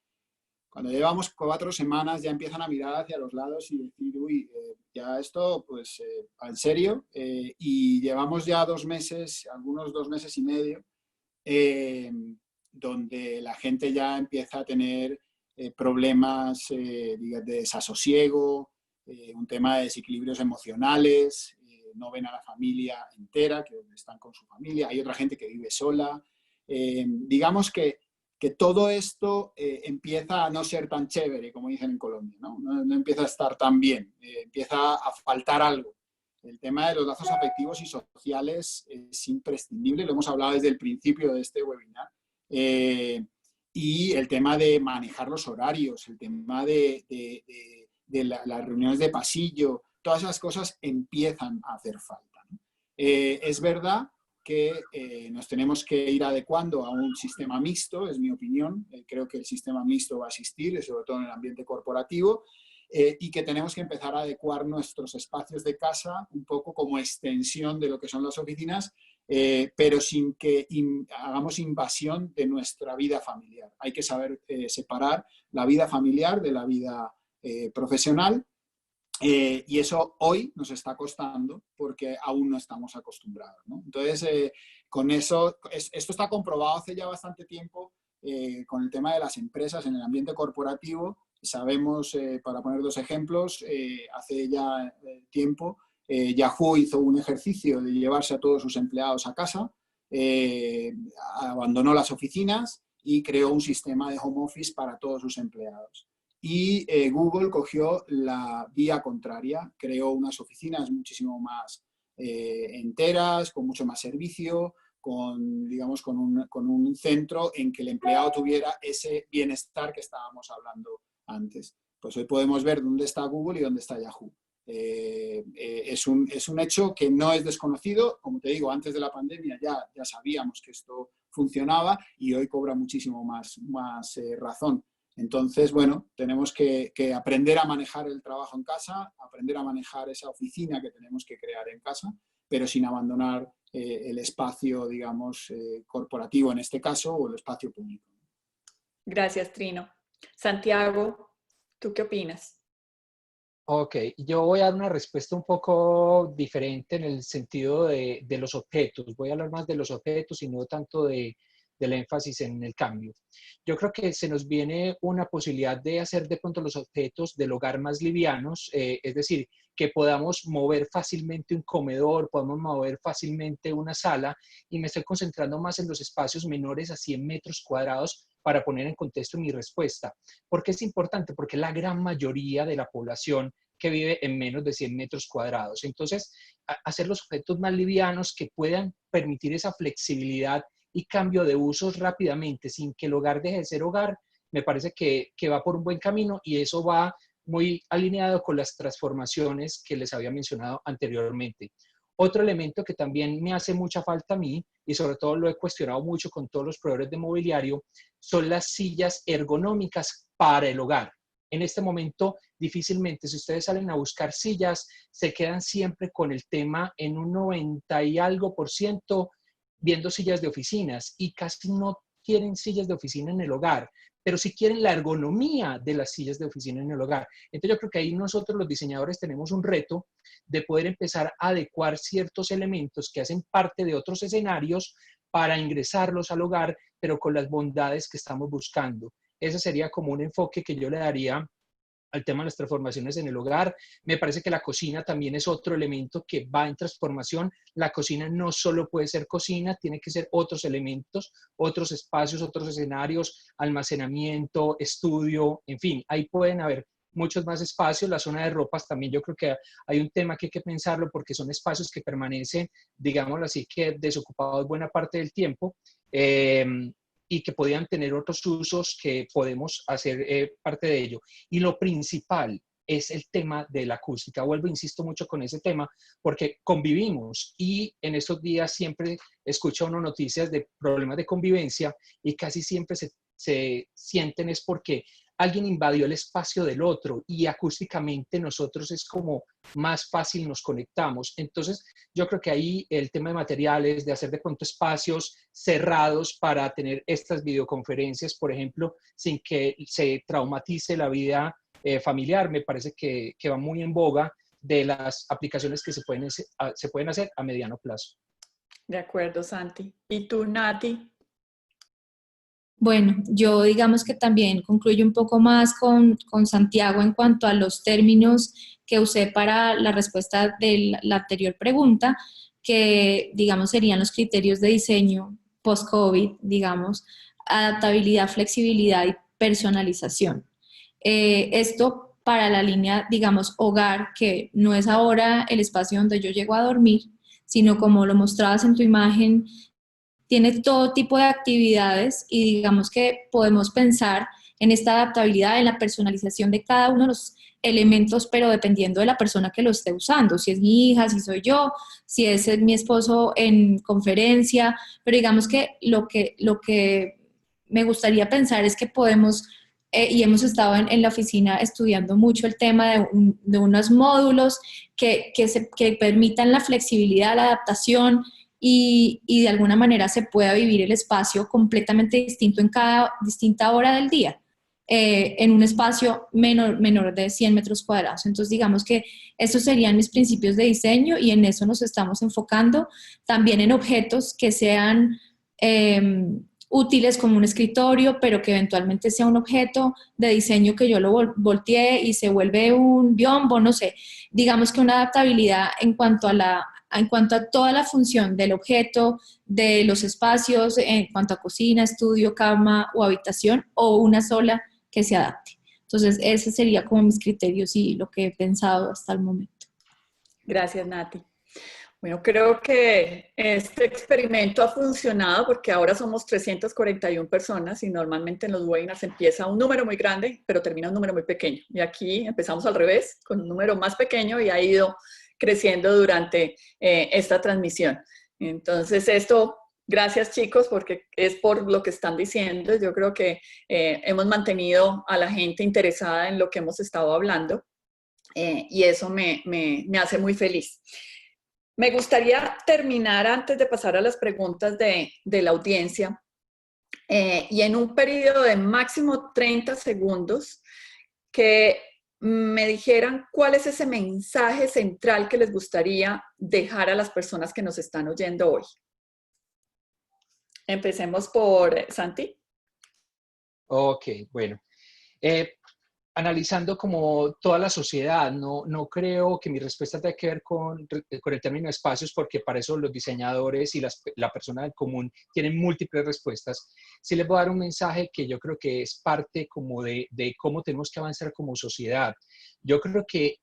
Cuando llevamos 4 semanas ya empiezan a mirar hacia los lados y decir, uy, ya esto, pues, en serio. Y llevamos ya 2 meses, algunos 2 meses y medio, donde la gente ya empieza a tener problemas de desasosiego, un tema de desequilibrios emocionales, no ven a la familia entera, que están con su familia, hay otra gente que vive sola. Digamos que todo esto empieza a no ser tan chévere, como dicen en Colombia, ¿no? No empieza a estar tan bien, empieza a faltar algo. El tema de los lazos afectivos y sociales es imprescindible, lo hemos hablado desde el principio de este webinar. Y el tema de manejar los horarios, el tema de las reuniones de pasillo, todas esas cosas empiezan a hacer falta, ¿no? Es verdad que nos tenemos que ir adecuando a un sistema mixto, es mi opinión. Creo que el sistema mixto va a existir, sobre todo en el ambiente corporativo, y que tenemos que empezar a adecuar nuestros espacios de casa un poco como extensión de lo que son las oficinas, pero sin que hagamos invasión de nuestra vida familiar. Hay que saber separar la vida familiar de la vida profesional. Y eso hoy nos está costando porque aún no estamos acostumbrados, ¿no? Entonces, con eso, esto está comprobado hace ya bastante tiempo con el tema de las empresas en el ambiente corporativo. Sabemos, para poner 2 ejemplos, hace ya tiempo Yahoo hizo un ejercicio de llevarse a todos sus empleados a casa, abandonó las oficinas y creó un sistema de home office para todos sus empleados. Y Google cogió la vía contraria, creó unas oficinas muchísimo más enteras, con mucho más servicio, digamos, con un centro en que el empleado tuviera ese bienestar que estábamos hablando antes. Pues hoy podemos ver dónde está Google y dónde está Yahoo. Es un hecho que no es desconocido. Como te digo, antes de la pandemia ya sabíamos que esto funcionaba y hoy cobra muchísimo más razón. Entonces, bueno, tenemos que aprender a manejar el trabajo en casa, aprender a manejar esa oficina que tenemos que crear en casa, pero sin abandonar el espacio, digamos, corporativo en este caso, o el espacio público. Gracias, Trino. Santiago, ¿tú qué opinas? Ok, yo voy a dar una respuesta un poco diferente en el sentido de los objetos. Voy a hablar más de los objetos y no tanto del énfasis en el cambio. Yo creo que se nos viene una posibilidad de hacer de pronto los objetos del hogar más livianos, es decir, que podamos mover fácilmente un comedor, podamos mover fácilmente una sala, y me estoy concentrando más en los espacios menores a 100 metros cuadrados para poner en contexto mi respuesta. ¿Por qué es importante? Porque la gran mayoría de la población que vive en menos de 100 metros cuadrados. Entonces, hacer los objetos más livianos que puedan permitir esa flexibilidad y cambio de usos rápidamente sin que el hogar deje de ser hogar, me parece que va por un buen camino, y eso va muy alineado con las transformaciones que les había mencionado anteriormente. Otro elemento que también me hace mucha falta a mí, y sobre todo lo he cuestionado mucho con todos los proveedores de mobiliario, son las sillas ergonómicas para el hogar. En este momento, difícilmente, si ustedes salen a buscar sillas, se quedan siempre con el tema en un 90 y algo por ciento viendo sillas de oficinas, y casi no quieren sillas de oficina en el hogar, pero sí quieren la ergonomía de las sillas de oficina en el hogar. Entonces yo creo que ahí nosotros los diseñadores tenemos un reto de poder empezar a adecuar ciertos elementos que hacen parte de otros escenarios para ingresarlos al hogar, pero con las bondades que estamos buscando. Ese sería como un enfoque que yo le daría al tema de las transformaciones en el hogar. Me parece que la cocina también es otro elemento que va en transformación. La cocina no solo puede ser cocina, tiene que ser otros elementos, otros espacios, otros escenarios, almacenamiento, estudio, en fin, ahí pueden haber muchos más espacios. La zona de ropas también, yo creo que hay un tema que hay que pensarlo, porque son espacios que permanecen, digámoslo así, que desocupados buena parte del tiempo. Y que podían tener otros usos que podemos hacer parte de ello. Y lo principal es el tema de la acústica. Vuelvo, insisto mucho con ese tema, porque convivimos, y en estos días siempre escucho unas noticias de problemas de convivencia, y casi siempre se sienten es porque alguien invadió el espacio del otro, y acústicamente nosotros es como más fácil nos conectamos. Entonces, yo creo que ahí el tema de materiales, de hacer de pronto espacios cerrados para tener estas videoconferencias, por ejemplo, sin que se traumatice la vida familiar, me parece que va muy en boga de las aplicaciones que se pueden hacer a mediano plazo. De acuerdo, Santi. ¿Y tú, Nati? Bueno, yo digamos que también concluyo un poco más con Santiago en cuanto a los términos que usé para la respuesta de la anterior pregunta, que digamos serían los criterios de diseño post-COVID, digamos, adaptabilidad, flexibilidad y personalización. Esto para la línea, digamos, hogar, que no es ahora el espacio donde yo llego a dormir, sino como lo mostrabas en tu imagen, tiene todo tipo de actividades, y digamos que podemos pensar en esta adaptabilidad, en la personalización de cada uno de los elementos, pero dependiendo de la persona que lo esté usando, si es mi hija, si soy yo, si es mi esposo en conferencia, pero digamos que lo que me gustaría pensar es que podemos, y hemos estado en la oficina estudiando mucho el tema de unos módulos que permitan la flexibilidad, la adaptación, y de alguna manera se pueda vivir el espacio completamente distinto en cada distinta hora del día, en un espacio menor de 100 metros cuadrados. Entonces, digamos que esos serían mis principios de diseño, y en eso nos estamos enfocando. También en objetos que sean útiles, como un escritorio, pero que eventualmente sea un objeto de diseño que yo lo voltee y se vuelve un biombo, no sé. Digamos que una adaptabilidad en cuanto a toda la función del objeto, de los espacios, en cuanto a cocina, estudio, cama o habitación, o una sola que se adapte. Entonces, ese sería como mis criterios y lo que he pensado hasta el momento. Gracias, Nati. Bueno, creo que este experimento ha funcionado, porque ahora somos 341 personas, y normalmente en los webinars empieza un número muy grande, pero termina un número muy pequeño. Y aquí empezamos al revés, con un número más pequeño, y ha ido creciendo durante esta transmisión. Entonces, esto, gracias chicos, porque es por lo que están diciendo. Yo creo que hemos mantenido a la gente interesada en lo que hemos estado hablando, y eso me hace muy feliz. Me gustaría terminar, antes de pasar a las preguntas de la audiencia, y en un periodo de máximo 30 segundos que me dijeran cuál es ese mensaje central que les gustaría dejar a las personas que nos están oyendo hoy. Empecemos por Santi. Ok, bueno. Analizando como toda la sociedad, no creo que mi respuesta tenga que ver con el término de espacios, porque para eso los diseñadores y la persona del común tienen múltiples respuestas. Sí les voy a dar un mensaje que yo creo que es parte como de cómo tenemos que avanzar como sociedad. Yo creo que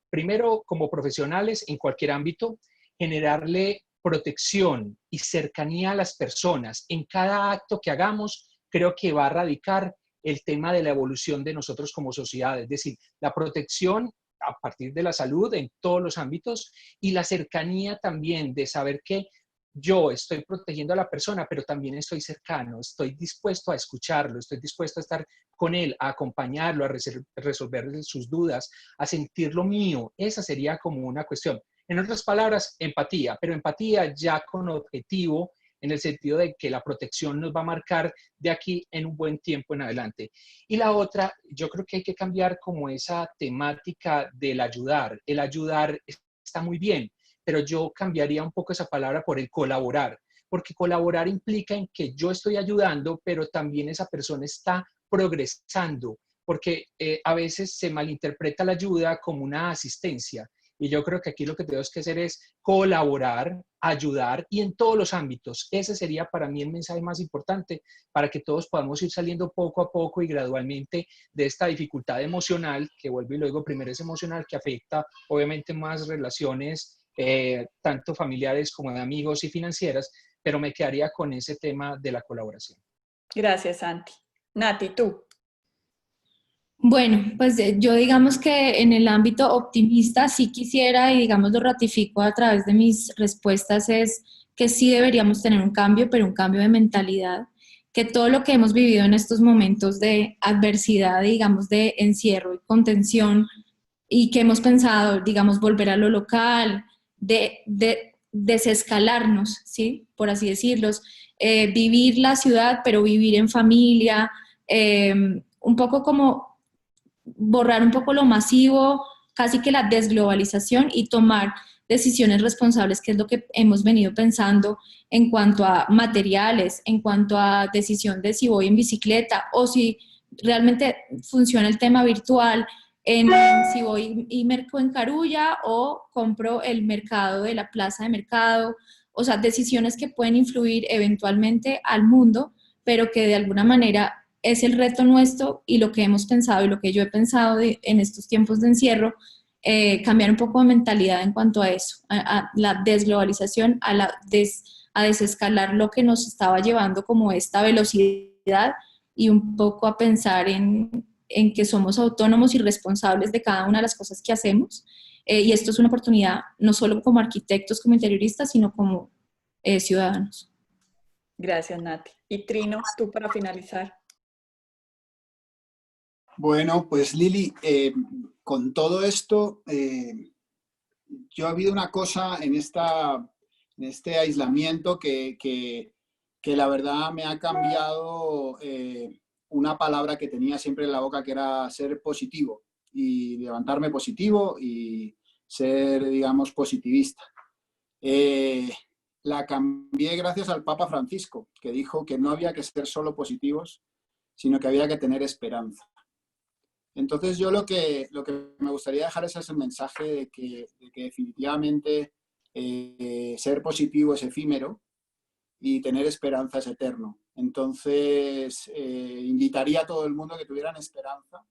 primero, como profesionales en cualquier ámbito, generarle protección y cercanía a las personas en cada acto que hagamos, creo que va a radicar el tema de la evolución de nosotros como sociedad, es decir, la protección a partir de la salud en todos los ámbitos y la cercanía también de saber que yo estoy protegiendo a la persona, pero también estoy cercano, estoy dispuesto a escucharlo, estoy dispuesto a estar con él, a acompañarlo, a resolver sus dudas, a sentir lo mío. Esa sería como una cuestión. En otras palabras, empatía, pero empatía ya con objetivo, en el sentido de que la protección nos va a marcar de aquí en un buen tiempo en adelante. Y la otra, yo creo que hay que cambiar como esa temática del ayudar. El ayudar está muy bien, pero yo cambiaría un poco esa palabra por el colaborar, porque colaborar implica en que yo estoy ayudando, pero también esa persona está progresando, porque a veces se malinterpreta la ayuda como una asistencia. Y yo creo que aquí lo que tenemos que hacer es colaborar, ayudar y en todos los ámbitos. Ese sería para mí el mensaje más importante para que todos podamos ir saliendo poco a poco y gradualmente de esta dificultad emocional, que vuelvo y lo digo, primero es emocional, que afecta obviamente más relaciones, tanto familiares como de amigos y financieras, pero me quedaría con ese tema de la colaboración. Gracias, Santi. Nati, tú. Bueno, pues yo digamos que en el ámbito optimista sí quisiera, y digamos lo ratifico a través de mis respuestas, es que sí deberíamos tener un cambio, pero un cambio de mentalidad, que todo lo que hemos vivido en estos momentos de adversidad, digamos de encierro y contención, y que hemos pensado, digamos, volver a lo local, de desescalarnos, ¿sí? Por así decirlos, vivir la ciudad, pero vivir en familia, un poco como borrar un poco lo masivo, casi que la desglobalización y tomar decisiones responsables, que es lo que hemos venido pensando en cuanto a materiales, en cuanto a decisión de si voy en bicicleta o si realmente funciona el tema virtual, en si voy y merco en Carulla o compro el mercado de la plaza de mercado, o sea, decisiones que pueden influir eventualmente al mundo, pero que de alguna manera es el reto nuestro y lo que hemos pensado y lo que yo he pensado en estos tiempos de encierro, cambiar un poco de mentalidad en cuanto a eso, a la desglobalización, a desescalar lo que nos estaba llevando como esta velocidad y un poco a pensar en que somos autónomos y responsables de cada una de las cosas que hacemos. Y esto es una oportunidad no solo como arquitectos, como interioristas, sino como ciudadanos. Gracias, Nati. Y Trino, tú para finalizar. Bueno, pues Lili, con todo esto, yo ha habido una cosa en este aislamiento que la verdad me ha cambiado una palabra que tenía siempre en la boca, que era ser positivo y levantarme positivo y ser, digamos, positivista. La cambié gracias al Papa Francisco, que dijo que no había que ser solo positivos, sino que había que tener esperanza. Entonces yo lo que me gustaría dejar es ese mensaje de que definitivamente ser positivo es efímero y tener esperanza es eterno. Entonces invitaría a todo el mundo a que tuvieran esperanza.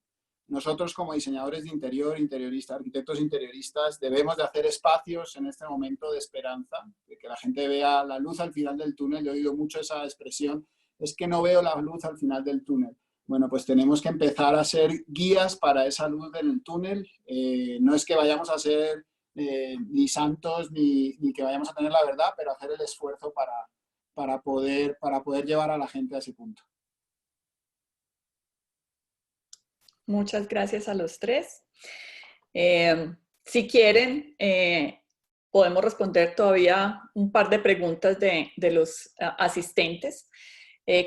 Nosotros como diseñadores de interior, interioristas, arquitectos interioristas, debemos de hacer espacios en este momento de esperanza, de que la gente vea la luz al final del túnel. Yo he oído mucho esa expresión, es que no veo la luz al final del túnel. Bueno, pues tenemos que empezar a ser guías para esa luz del túnel. No es que vayamos a ser ni santos ni que vayamos a tener la verdad, pero hacer el esfuerzo para poder llevar a la gente a ese punto. Muchas gracias a los tres. Si quieren, podemos responder todavía un par de preguntas de los asistentes.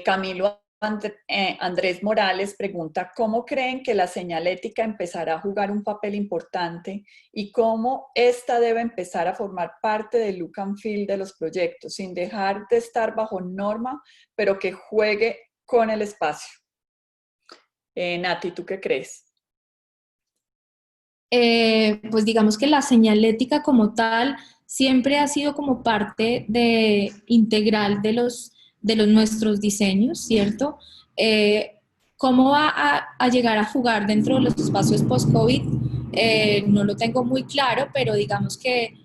Camilo Andrés Morales pregunta, ¿cómo creen que la señalética empezará a jugar un papel importante y cómo esta debe empezar a formar parte del look and feel de los proyectos, sin dejar de estar bajo norma, pero que juegue con el espacio? Nati, ¿tú qué crees? Pues digamos que la señalética como tal siempre ha sido como parte integral de los nuestros diseños, ¿cierto? ¿Cómo va a llegar a jugar dentro de los espacios post-COVID? No lo tengo muy claro, pero digamos que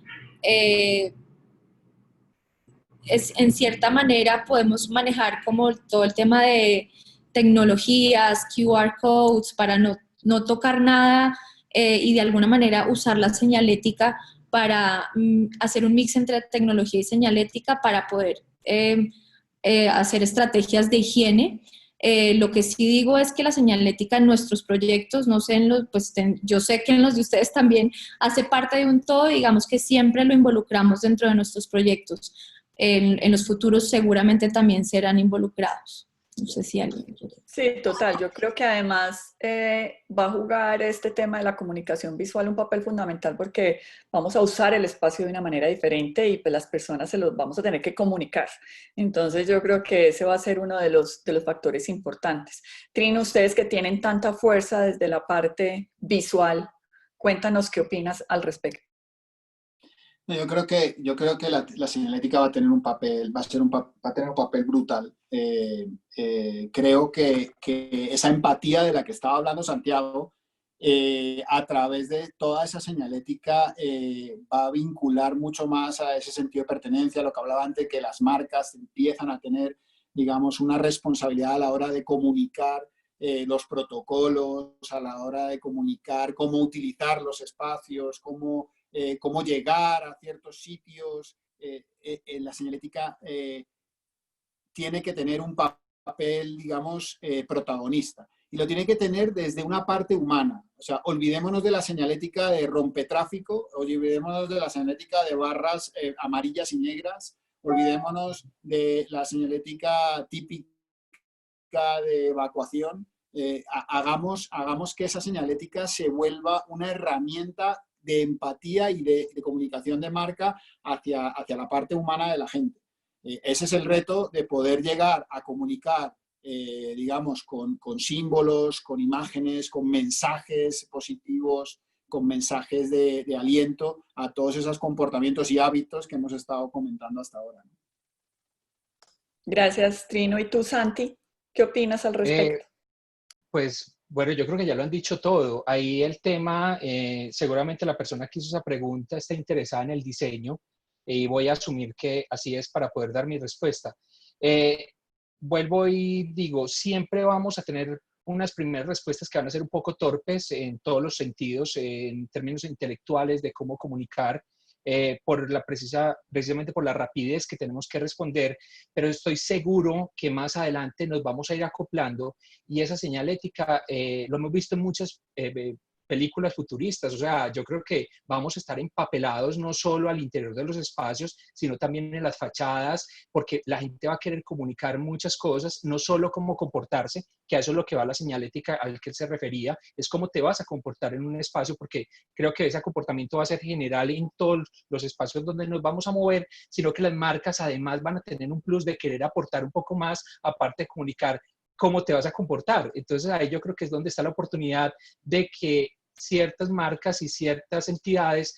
en cierta manera podemos manejar como todo el tema de tecnologías, QR codes, para no tocar nada y de alguna manera usar la señalética para hacer un mix entre tecnología y señalética para poder hacer estrategias de higiene. Lo que sí digo es que la señalética en nuestros proyectos, no sé, yo sé que en los de ustedes también hace parte de un todo, digamos que siempre lo involucramos dentro de nuestros proyectos. En los futuros seguramente también serán involucrados. No sé si alguien quiere. Sí, total. Yo creo que además va a jugar este tema de la comunicación visual un papel fundamental porque vamos a usar el espacio de una manera diferente y pues las personas se los vamos a tener que comunicar. Entonces yo creo que ese va a ser uno de los factores importantes. Trino, ustedes que tienen tanta fuerza desde la parte visual, cuéntanos qué opinas al respecto. No, yo creo que la señalética va a tener un papel, va a tener un papel brutal. Creo que esa empatía de la que estaba hablando Santiago, a través de toda esa señalética, va a vincular mucho más a ese sentido de pertenencia, lo que hablaba antes, que las marcas empiezan a tener, digamos, una responsabilidad a la hora de comunicar los protocolos, a la hora de comunicar cómo utilizar los espacios, cómo llegar a ciertos sitios. La señalética tiene que tener un papel, digamos, protagonista. Y lo tiene que tener desde una parte humana. O sea, olvidémonos de la señalética de rompetráfico, olvidémonos de la señalética de barras amarillas y negras, olvidémonos de la señalética típica de evacuación. Hagamos que esa señalética se vuelva una herramienta de empatía y de comunicación de marca hacia la parte humana de la gente. Ese es el reto de poder llegar a comunicar, digamos, con símbolos, con imágenes, con mensajes positivos, con mensajes de aliento a todos esos comportamientos y hábitos que hemos estado comentando hasta ahora. Gracias, Trino. ¿Y tú, Santi? ¿Qué opinas al respecto? Pues bueno, yo creo que ya lo han dicho todo. Ahí el tema, seguramente la persona que hizo esa pregunta está interesada en el diseño y voy a asumir que así es para poder dar mi respuesta. Vuelvo y digo, siempre vamos a tener unas primeras respuestas que van a ser un poco torpes en todos los sentidos, en términos intelectuales de cómo comunicar, precisamente por la rapidez que tenemos que responder, pero estoy seguro que más adelante nos vamos a ir acoplando y esa señalética lo hemos visto en muchas películas futuristas. O sea, yo creo que vamos a estar empapelados no solo al interior de los espacios, sino también en las fachadas, porque la gente va a querer comunicar muchas cosas, no solo cómo comportarse, que a eso es lo que va la señalética al que él se refería, es cómo te vas a comportar en un espacio, porque creo que ese comportamiento va a ser general en todos los espacios donde nos vamos a mover, sino que las marcas además van a tener un plus de querer aportar un poco más, aparte de comunicar cómo te vas a comportar. Entonces ahí yo creo que es donde está la oportunidad de que ciertas marcas y ciertas entidades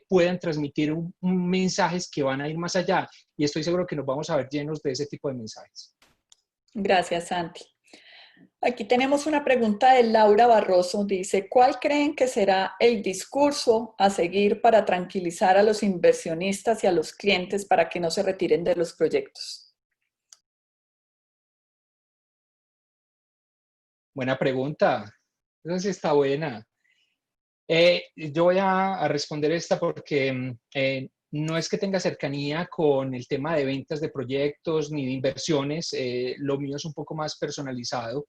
puedan transmitir mensajes que van a ir más allá. Y estoy seguro que nos vamos a ver llenos de ese tipo de mensajes. Gracias, Santi. Aquí tenemos una pregunta de Laura Barroso. Dice, ¿cuál creen que será el discurso a seguir para tranquilizar a los inversionistas y a los clientes para que no se retiren de los proyectos? Buena pregunta. Esa sí está buena. Yo voy a responder esta porque no es que tenga cercanía con el tema de ventas de proyectos ni de inversiones. Lo mío es un poco más personalizado,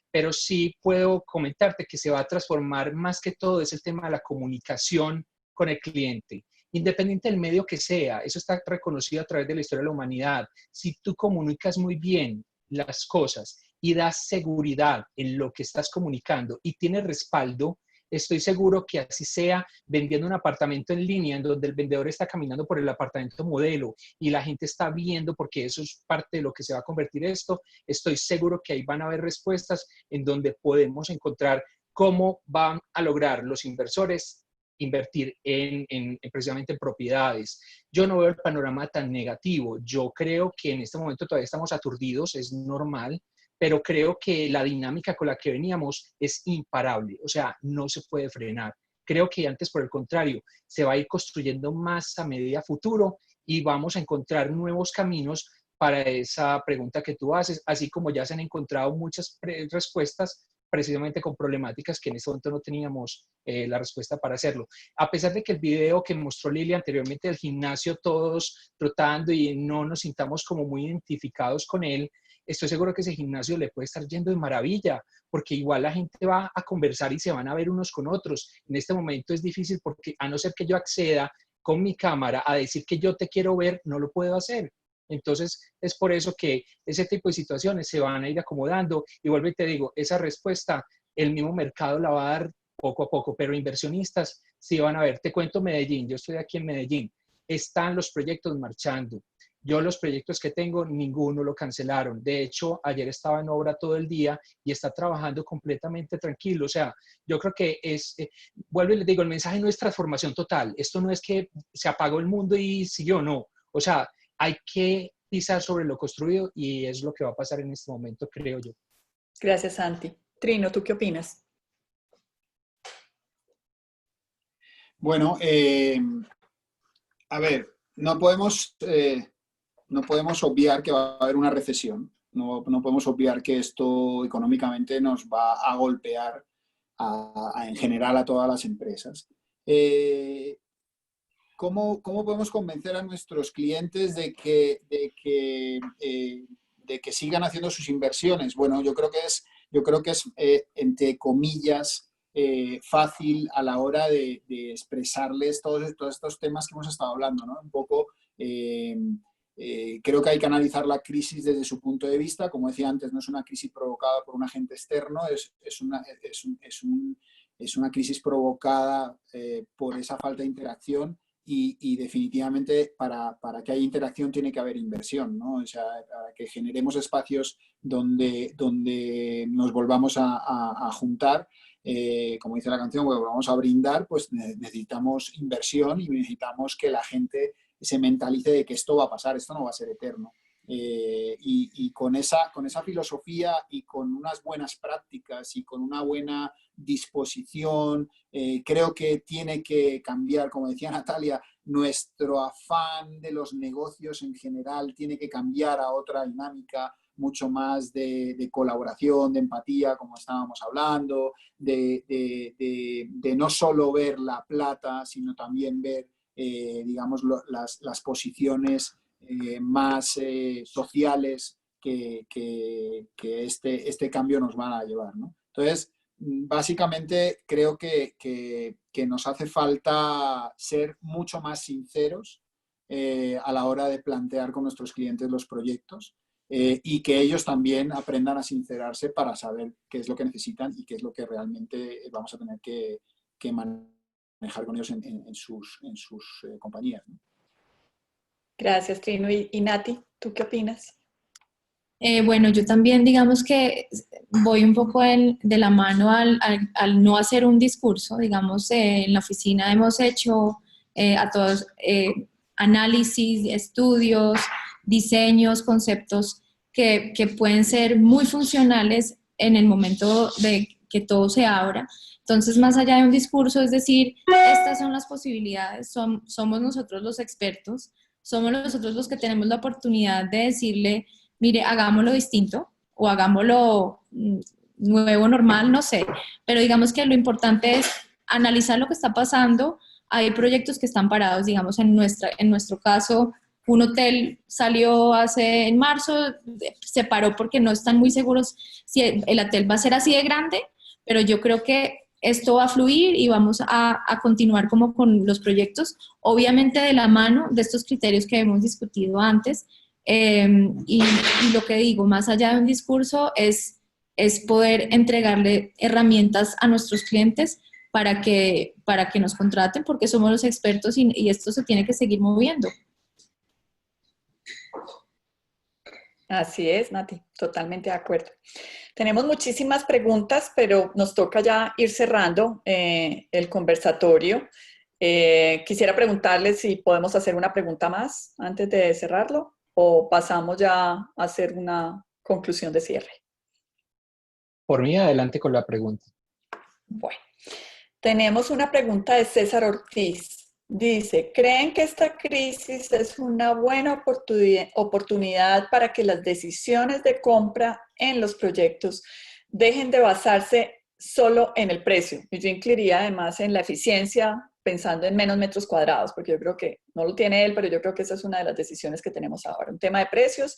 pero sí puedo comentarte que se va a transformar más que todo es el tema de la comunicación con el cliente. Independiente del medio que sea, eso está reconocido a través de la historia de la humanidad. Si tú comunicas muy bien las cosas y das seguridad en lo que estás comunicando y tienes respaldo, estoy seguro que así sea vendiendo un apartamento en línea en donde el vendedor está caminando por el apartamento modelo y la gente está viendo, porque eso es parte de lo que se va a convertir esto, estoy seguro que ahí van a haber respuestas en donde podemos encontrar cómo van a lograr los inversores invertir precisamente en propiedades. Yo no veo el panorama tan negativo. Yo creo que en este momento todavía estamos aturdidos, es normal, pero creo que la dinámica con la que veníamos es imparable, o sea, no se puede frenar. Creo que antes, por el contrario, se va a ir construyendo más a medida futuro y vamos a encontrar nuevos caminos para esa pregunta que tú haces, así como ya se han encontrado muchas respuestas precisamente con problemáticas que en este momento no teníamos la respuesta para hacerlo. A pesar de que el video que mostró Lili anteriormente del gimnasio, todos trotando y no nos sintamos como muy identificados con él, estoy seguro que ese gimnasio le puede estar yendo de maravilla, porque igual la gente va a conversar y se van a ver unos con otros. En este momento es difícil porque a no ser que yo acceda con mi cámara a decir que yo te quiero ver, no lo puedo hacer. Entonces, es por eso que ese tipo de situaciones se van a ir acomodando y vuelvo y te digo, esa respuesta el mismo mercado la va a dar poco a poco, pero inversionistas sí van a ver. Te cuento Medellín, yo estoy aquí en Medellín, están los proyectos marchando. Yo los proyectos que tengo, ninguno lo cancelaron. De hecho, ayer estaba en obra todo el día y está trabajando completamente tranquilo. O sea, yo creo que vuelvo y les digo, el mensaje no es transformación total. Esto no es que se apagó el mundo y siguió, no. O sea, hay que pisar sobre lo construido y es lo que va a pasar en este momento, creo yo. Gracias, Santi. Trino, ¿tú qué opinas? Bueno, a ver, no podemos obviar que va a haber una recesión. No podemos obviar que esto económicamente nos va a golpear en general a todas las empresas. ¿Cómo podemos convencer a nuestros clientes de que sigan haciendo sus inversiones? Bueno, yo creo que es entre comillas, fácil a la hora de expresarles todos estos temas que hemos estado hablando, ¿no? Un poco, creo que hay que analizar la crisis desde su punto de vista. Como decía antes, no es una crisis provocada por un agente externo, es una crisis provocada por esa falta de interacción. Y definitivamente para que haya interacción tiene que haber inversión, ¿no? O sea, para que generemos espacios donde nos volvamos a juntar, como dice la canción, pues vamos a brindar, pues necesitamos inversión y necesitamos que la gente se mentalice de que esto va a pasar, esto no va a ser eterno. Y con esa filosofía y con unas buenas prácticas y con una buena disposición, creo que tiene que cambiar, como decía Natalia, nuestro afán de los negocios en general tiene que cambiar a otra dinámica mucho más de colaboración, de empatía, como estábamos hablando, de no solo ver la plata, sino también ver, digamos, las posiciones más sociales que este cambio nos va a llevar, ¿no? Entonces, básicamente creo que nos hace falta ser mucho más sinceros a la hora de plantear con nuestros clientes los proyectos y que ellos también aprendan a sincerarse para saber qué es lo que necesitan y qué es lo que realmente vamos a tener que manejar con ellos en sus compañías, ¿no? Gracias, Trino. Y Nati, ¿tú qué opinas? Bueno, yo también digamos que voy un poco de la mano al no hacer un discurso. Digamos, en la oficina hemos hecho a todos análisis, estudios, diseños, conceptos que pueden ser muy funcionales en el momento de que todo se abra. Entonces, más allá de un discurso, es decir, estas son las posibilidades, somos nosotros los expertos, somos nosotros los que tenemos la oportunidad de decirle, mire, hagámoslo distinto o hagámoslo nuevo, normal, no sé. Pero digamos que lo importante es analizar lo que está pasando. Hay proyectos que están parados, digamos, en nuestro caso, un hotel salió en marzo, se paró porque no están muy seguros si el hotel va a ser así de grande, pero yo creo que esto va a fluir y vamos a continuar como con los proyectos, obviamente de la mano de estos criterios que hemos discutido antes, Y lo que digo, más allá de un discurso, es poder entregarle herramientas a nuestros clientes para que nos contraten, porque somos los expertos y esto se tiene que seguir moviendo. Así es, Nati, totalmente de acuerdo. Tenemos muchísimas preguntas, pero nos toca ya ir cerrando el conversatorio. Quisiera preguntarles si podemos hacer una pregunta más antes de cerrarlo o pasamos ya a hacer una conclusión de cierre. Por mí, adelante con la pregunta. Bueno, tenemos una pregunta de César Ortiz. Dice, ¿creen que esta crisis es una buena oportunidad para que las decisiones de compra en los proyectos dejen de basarse solo en el precio? Y yo incluiría además en la eficiencia, pensando en menos metros cuadrados, porque yo creo que, no lo tiene él, pero yo creo que esa es una de las decisiones que tenemos ahora. Un tema de precios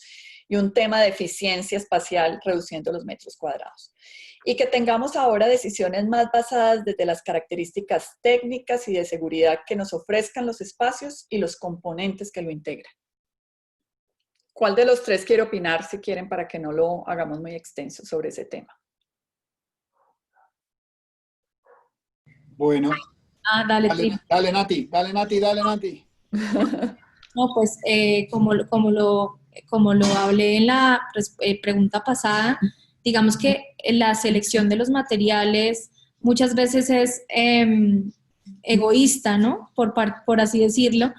y un tema de eficiencia espacial, reduciendo los metros cuadrados. Y que tengamos ahora decisiones más basadas desde las características técnicas y de seguridad que nos ofrezcan los espacios y los componentes que lo integran. ¿Cuál de los tres quiere opinar, si quieren, para que no lo hagamos muy extenso sobre ese tema? Bueno, Dale, dale Nati, dale Nati, dale Nati. No, pues como lo hablé en la pregunta pasada, digamos que la selección de los materiales muchas veces es egoísta, ¿no? Por así decirlo.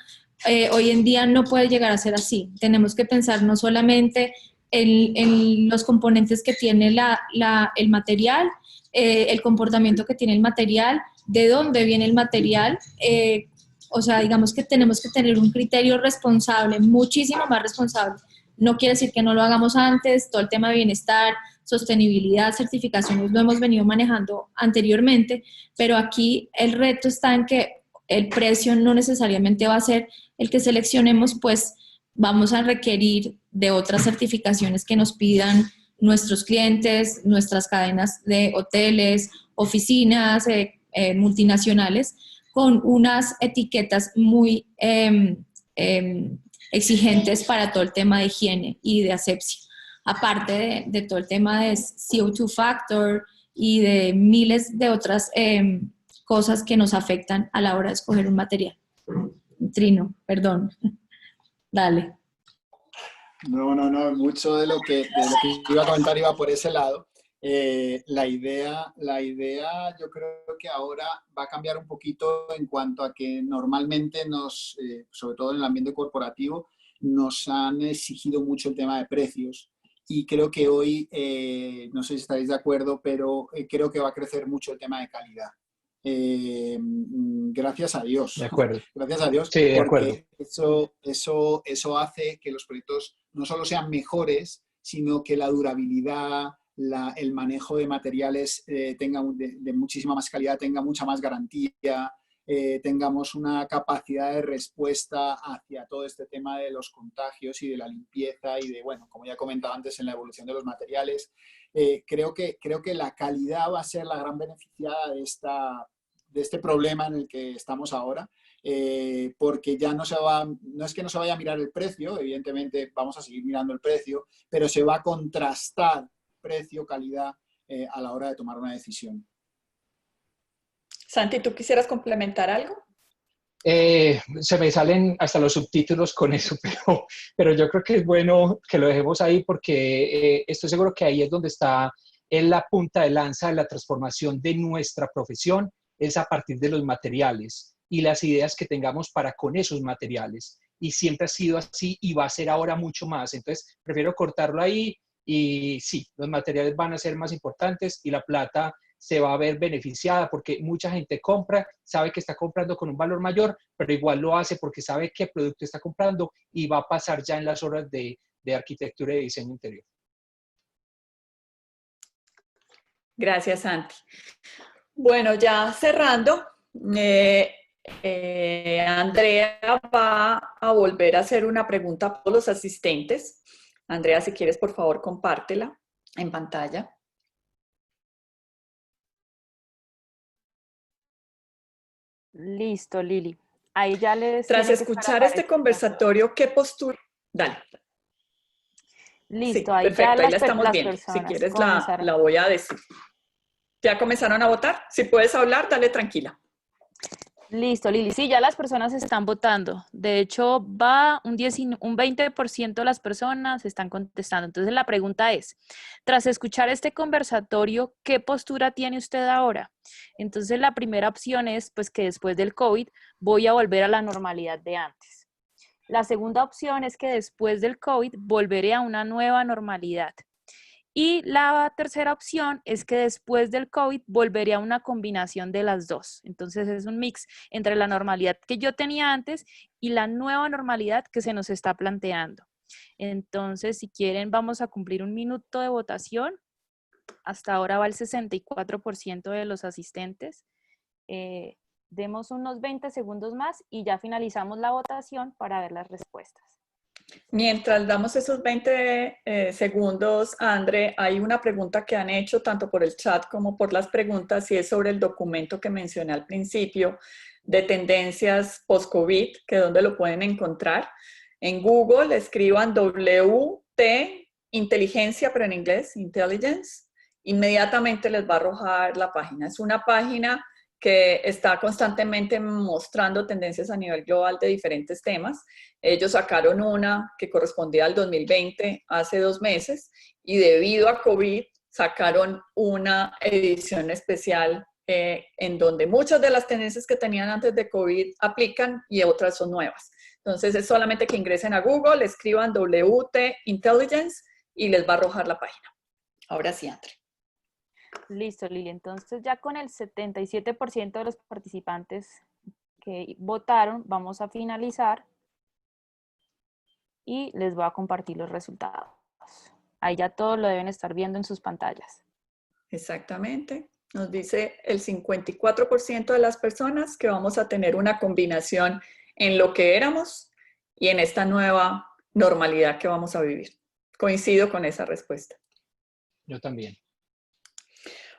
Hoy en día no puede llegar a ser así. Tenemos que pensar no solamente en los componentes que tiene el material, el comportamiento que tiene el material, de dónde viene el material, o sea, digamos que tenemos que tener un criterio responsable, muchísimo más responsable. No quiere decir que no lo hagamos antes, todo el tema de bienestar, sostenibilidad, certificaciones lo hemos venido manejando anteriormente, pero aquí el reto está en que el precio no necesariamente va a ser el que seleccionemos, pues vamos a requerir de otras certificaciones que nos pidan nuestros clientes, nuestras cadenas de hoteles, oficinas, multinacionales, con unas etiquetas muy exigentes para todo el tema de higiene y de asepsia. Aparte de todo el tema de CO2 factor y de miles de otras cosas que nos afectan a la hora de escoger un material. Trino, perdón. Dale. No, mucho de lo que iba a comentar iba por ese lado. La idea yo creo que ahora va a cambiar un poquito en cuanto a que normalmente sobre todo en el ambiente corporativo, nos han exigido mucho el tema de precios y creo que hoy, no sé si estáis de acuerdo, pero creo que va a crecer mucho el tema de calidad. Gracias a Dios. De acuerdo. Gracias a Dios. Sí, de acuerdo. Eso hace que los proyectos no solo sean mejores, sino que la durabilidad, el manejo de materiales tenga de muchísima más calidad, tenga mucha más garantía, tengamos una capacidad de respuesta hacia todo este tema de los contagios y de la limpieza y de, bueno, como ya comentaba antes, en la evolución de los materiales. Creo que la calidad va a ser la gran beneficiada de este problema en el que estamos ahora, porque ya no es que no se vaya a mirar el precio, evidentemente vamos a seguir mirando el precio, pero se va a contrastar precio-calidad a la hora de tomar una decisión. Santi, ¿tú quisieras complementar algo? Se me salen hasta los subtítulos con eso, pero yo creo que es bueno que lo dejemos ahí porque estoy seguro que ahí es donde está en la punta de lanza de la transformación de nuestra profesión, es a partir de los materiales y las ideas que tengamos para con esos materiales. Y siempre ha sido así y va a ser ahora mucho más. Entonces, prefiero cortarlo ahí y sí, los materiales van a ser más importantes y la plata se va a ver beneficiada porque mucha gente compra, sabe que está comprando con un valor mayor, pero igual lo hace porque sabe qué producto está comprando y va a pasar ya en las horas de arquitectura y de diseño interior. Gracias, Santi. Bueno, ya cerrando, Andrea va a volver a hacer una pregunta a todos los asistentes. Andrea, si quieres, por favor, compártela en pantalla. Listo, Lili. Ahí ya les... Tras escuchar este conversatorio, ¿qué postura? Dale. Listo, Sí, ahí ya perfecto, ahí la las estamos viendo. Si personas quieres comenzaron. la voy a decir. ¿Ya comenzaron a votar? Si puedes hablar, dale tranquila. Listo, Lili. Sí, ya las personas están votando. De hecho, un 20% de las personas están contestando. Entonces, la pregunta es, tras escuchar este conversatorio, ¿qué postura tiene usted ahora? Entonces, la primera opción es, pues, que después del COVID voy a volver a la normalidad de antes. La segunda opción es que después del COVID volveré a una nueva normalidad. Y la tercera opción es que después del COVID volvería a una combinación de las dos. Entonces es un mix entre la normalidad que yo tenía antes y la nueva normalidad que se nos está planteando. Entonces, si quieren, vamos a cumplir un minuto de votación. Hasta ahora va el 64% de los asistentes. Demos unos 20 segundos más y ya finalizamos la votación para ver las respuestas. Mientras damos esos 20 segundos, André, hay una pregunta que han hecho tanto por el chat como por las preguntas y es sobre el documento que mencioné al principio de tendencias post-COVID, que dónde lo pueden encontrar. En Google escriban WT inteligencia, pero en inglés, intelligence, inmediatamente les va a arrojar la página. Es una página que está constantemente mostrando tendencias a nivel global de diferentes temas. Ellos sacaron una que correspondía al 2020 hace 2 meses y debido a COVID sacaron una edición especial en donde muchas de las tendencias que tenían antes de COVID aplican y otras son nuevas. Entonces es solamente que ingresen a Google, escriban WT Intelligence y les va a arrojar la página. Ahora sí, André. Listo, Lili. Entonces ya con el 77% de los participantes que votaron, vamos a finalizar y les voy a compartir los resultados. Ahí ya todos lo deben estar viendo en sus pantallas. Exactamente. Nos dice el 54% de las personas que vamos a tener una combinación en lo que éramos y en esta nueva normalidad que vamos a vivir. Coincido con esa respuesta. Yo también.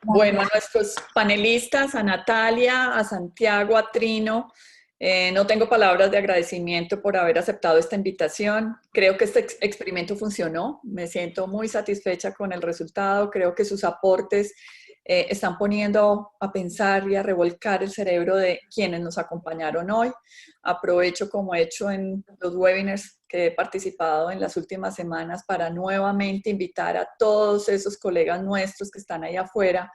Bueno, a nuestros panelistas, a Natalia, a Santiago, a Trino, no tengo palabras de agradecimiento por haber aceptado esta invitación. Creo que este experimento funcionó. Me siento muy satisfecha con el resultado. Creo que sus aportes están poniendo a pensar y a revolcar el cerebro de quienes nos acompañaron hoy. Aprovecho, como he hecho en los webinars que he participado en las últimas semanas, para nuevamente invitar a todos esos colegas nuestros que están ahí afuera,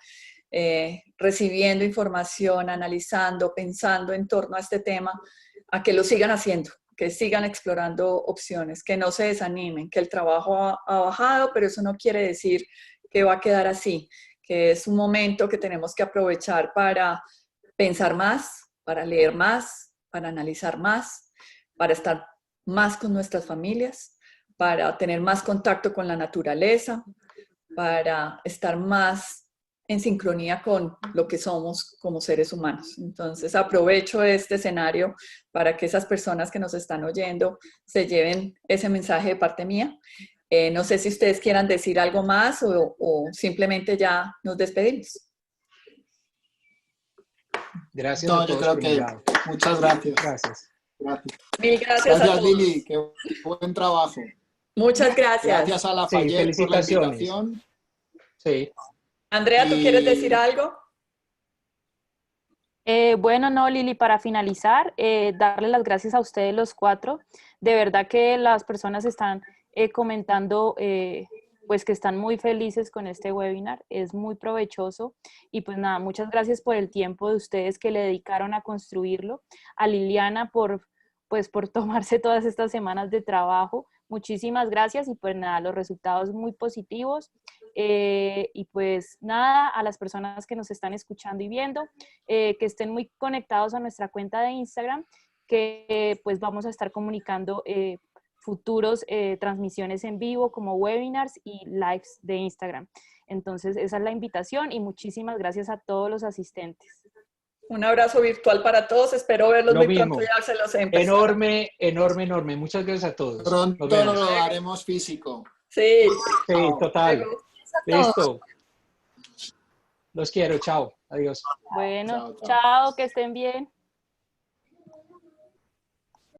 recibiendo información, analizando, pensando en torno a este tema, a que lo sigan haciendo, que sigan explorando opciones, que no se desanimen, que el trabajo ha bajado, pero eso no quiere decir que va a quedar así, que es un momento que tenemos que aprovechar para pensar más, para leer más, para analizar más, para estar más con nuestras familias, para tener más contacto con la naturaleza, para estar más en sincronía con lo que somos como seres humanos. Entonces aprovecho este escenario para que esas personas que nos están oyendo se lleven ese mensaje de parte mía. No sé si ustedes quieran decir algo más o simplemente ya nos despedimos. Gracias No, a yo todos creo por que mi lado. muchas gracias. Gracias. Gracias. Mil gracias a Gracias, todos. Lili. Qué buen trabajo. Muchas gracias. Gracias a Sí, Lafayette por la felicitaciones. invitación. Sí. Andrea, ¿tú quieres decir Y algo? Bueno, no, Lili, para finalizar, darle las gracias a ustedes los 4. De verdad que las personas están comentando pues que están muy felices con este webinar, es muy provechoso y pues nada, muchas gracias por el tiempo de ustedes que le dedicaron a construirlo, a Liliana por tomarse todas estas semanas de trabajo, muchísimas gracias y pues nada, los resultados muy positivos y pues nada, a las personas que nos están escuchando y viendo, que estén muy conectados a nuestra cuenta de Instagram, que pues vamos a estar comunicando futuros transmisiones en vivo como webinars y lives de Instagram. Entonces esa es la invitación y muchísimas gracias a todos los asistentes. Un abrazo virtual para todos. Espero verlos Lo muy pronto mismo. y dárselos en persona. Enorme, enorme, enorme. Muchas gracias a todos. Nos pronto vemos. lo haremos físico. Sí. Sí, Chao. total. Luego. Listo. Los quiero. Chao. Adiós. Bueno, Chao, chao. chao, que estén bien.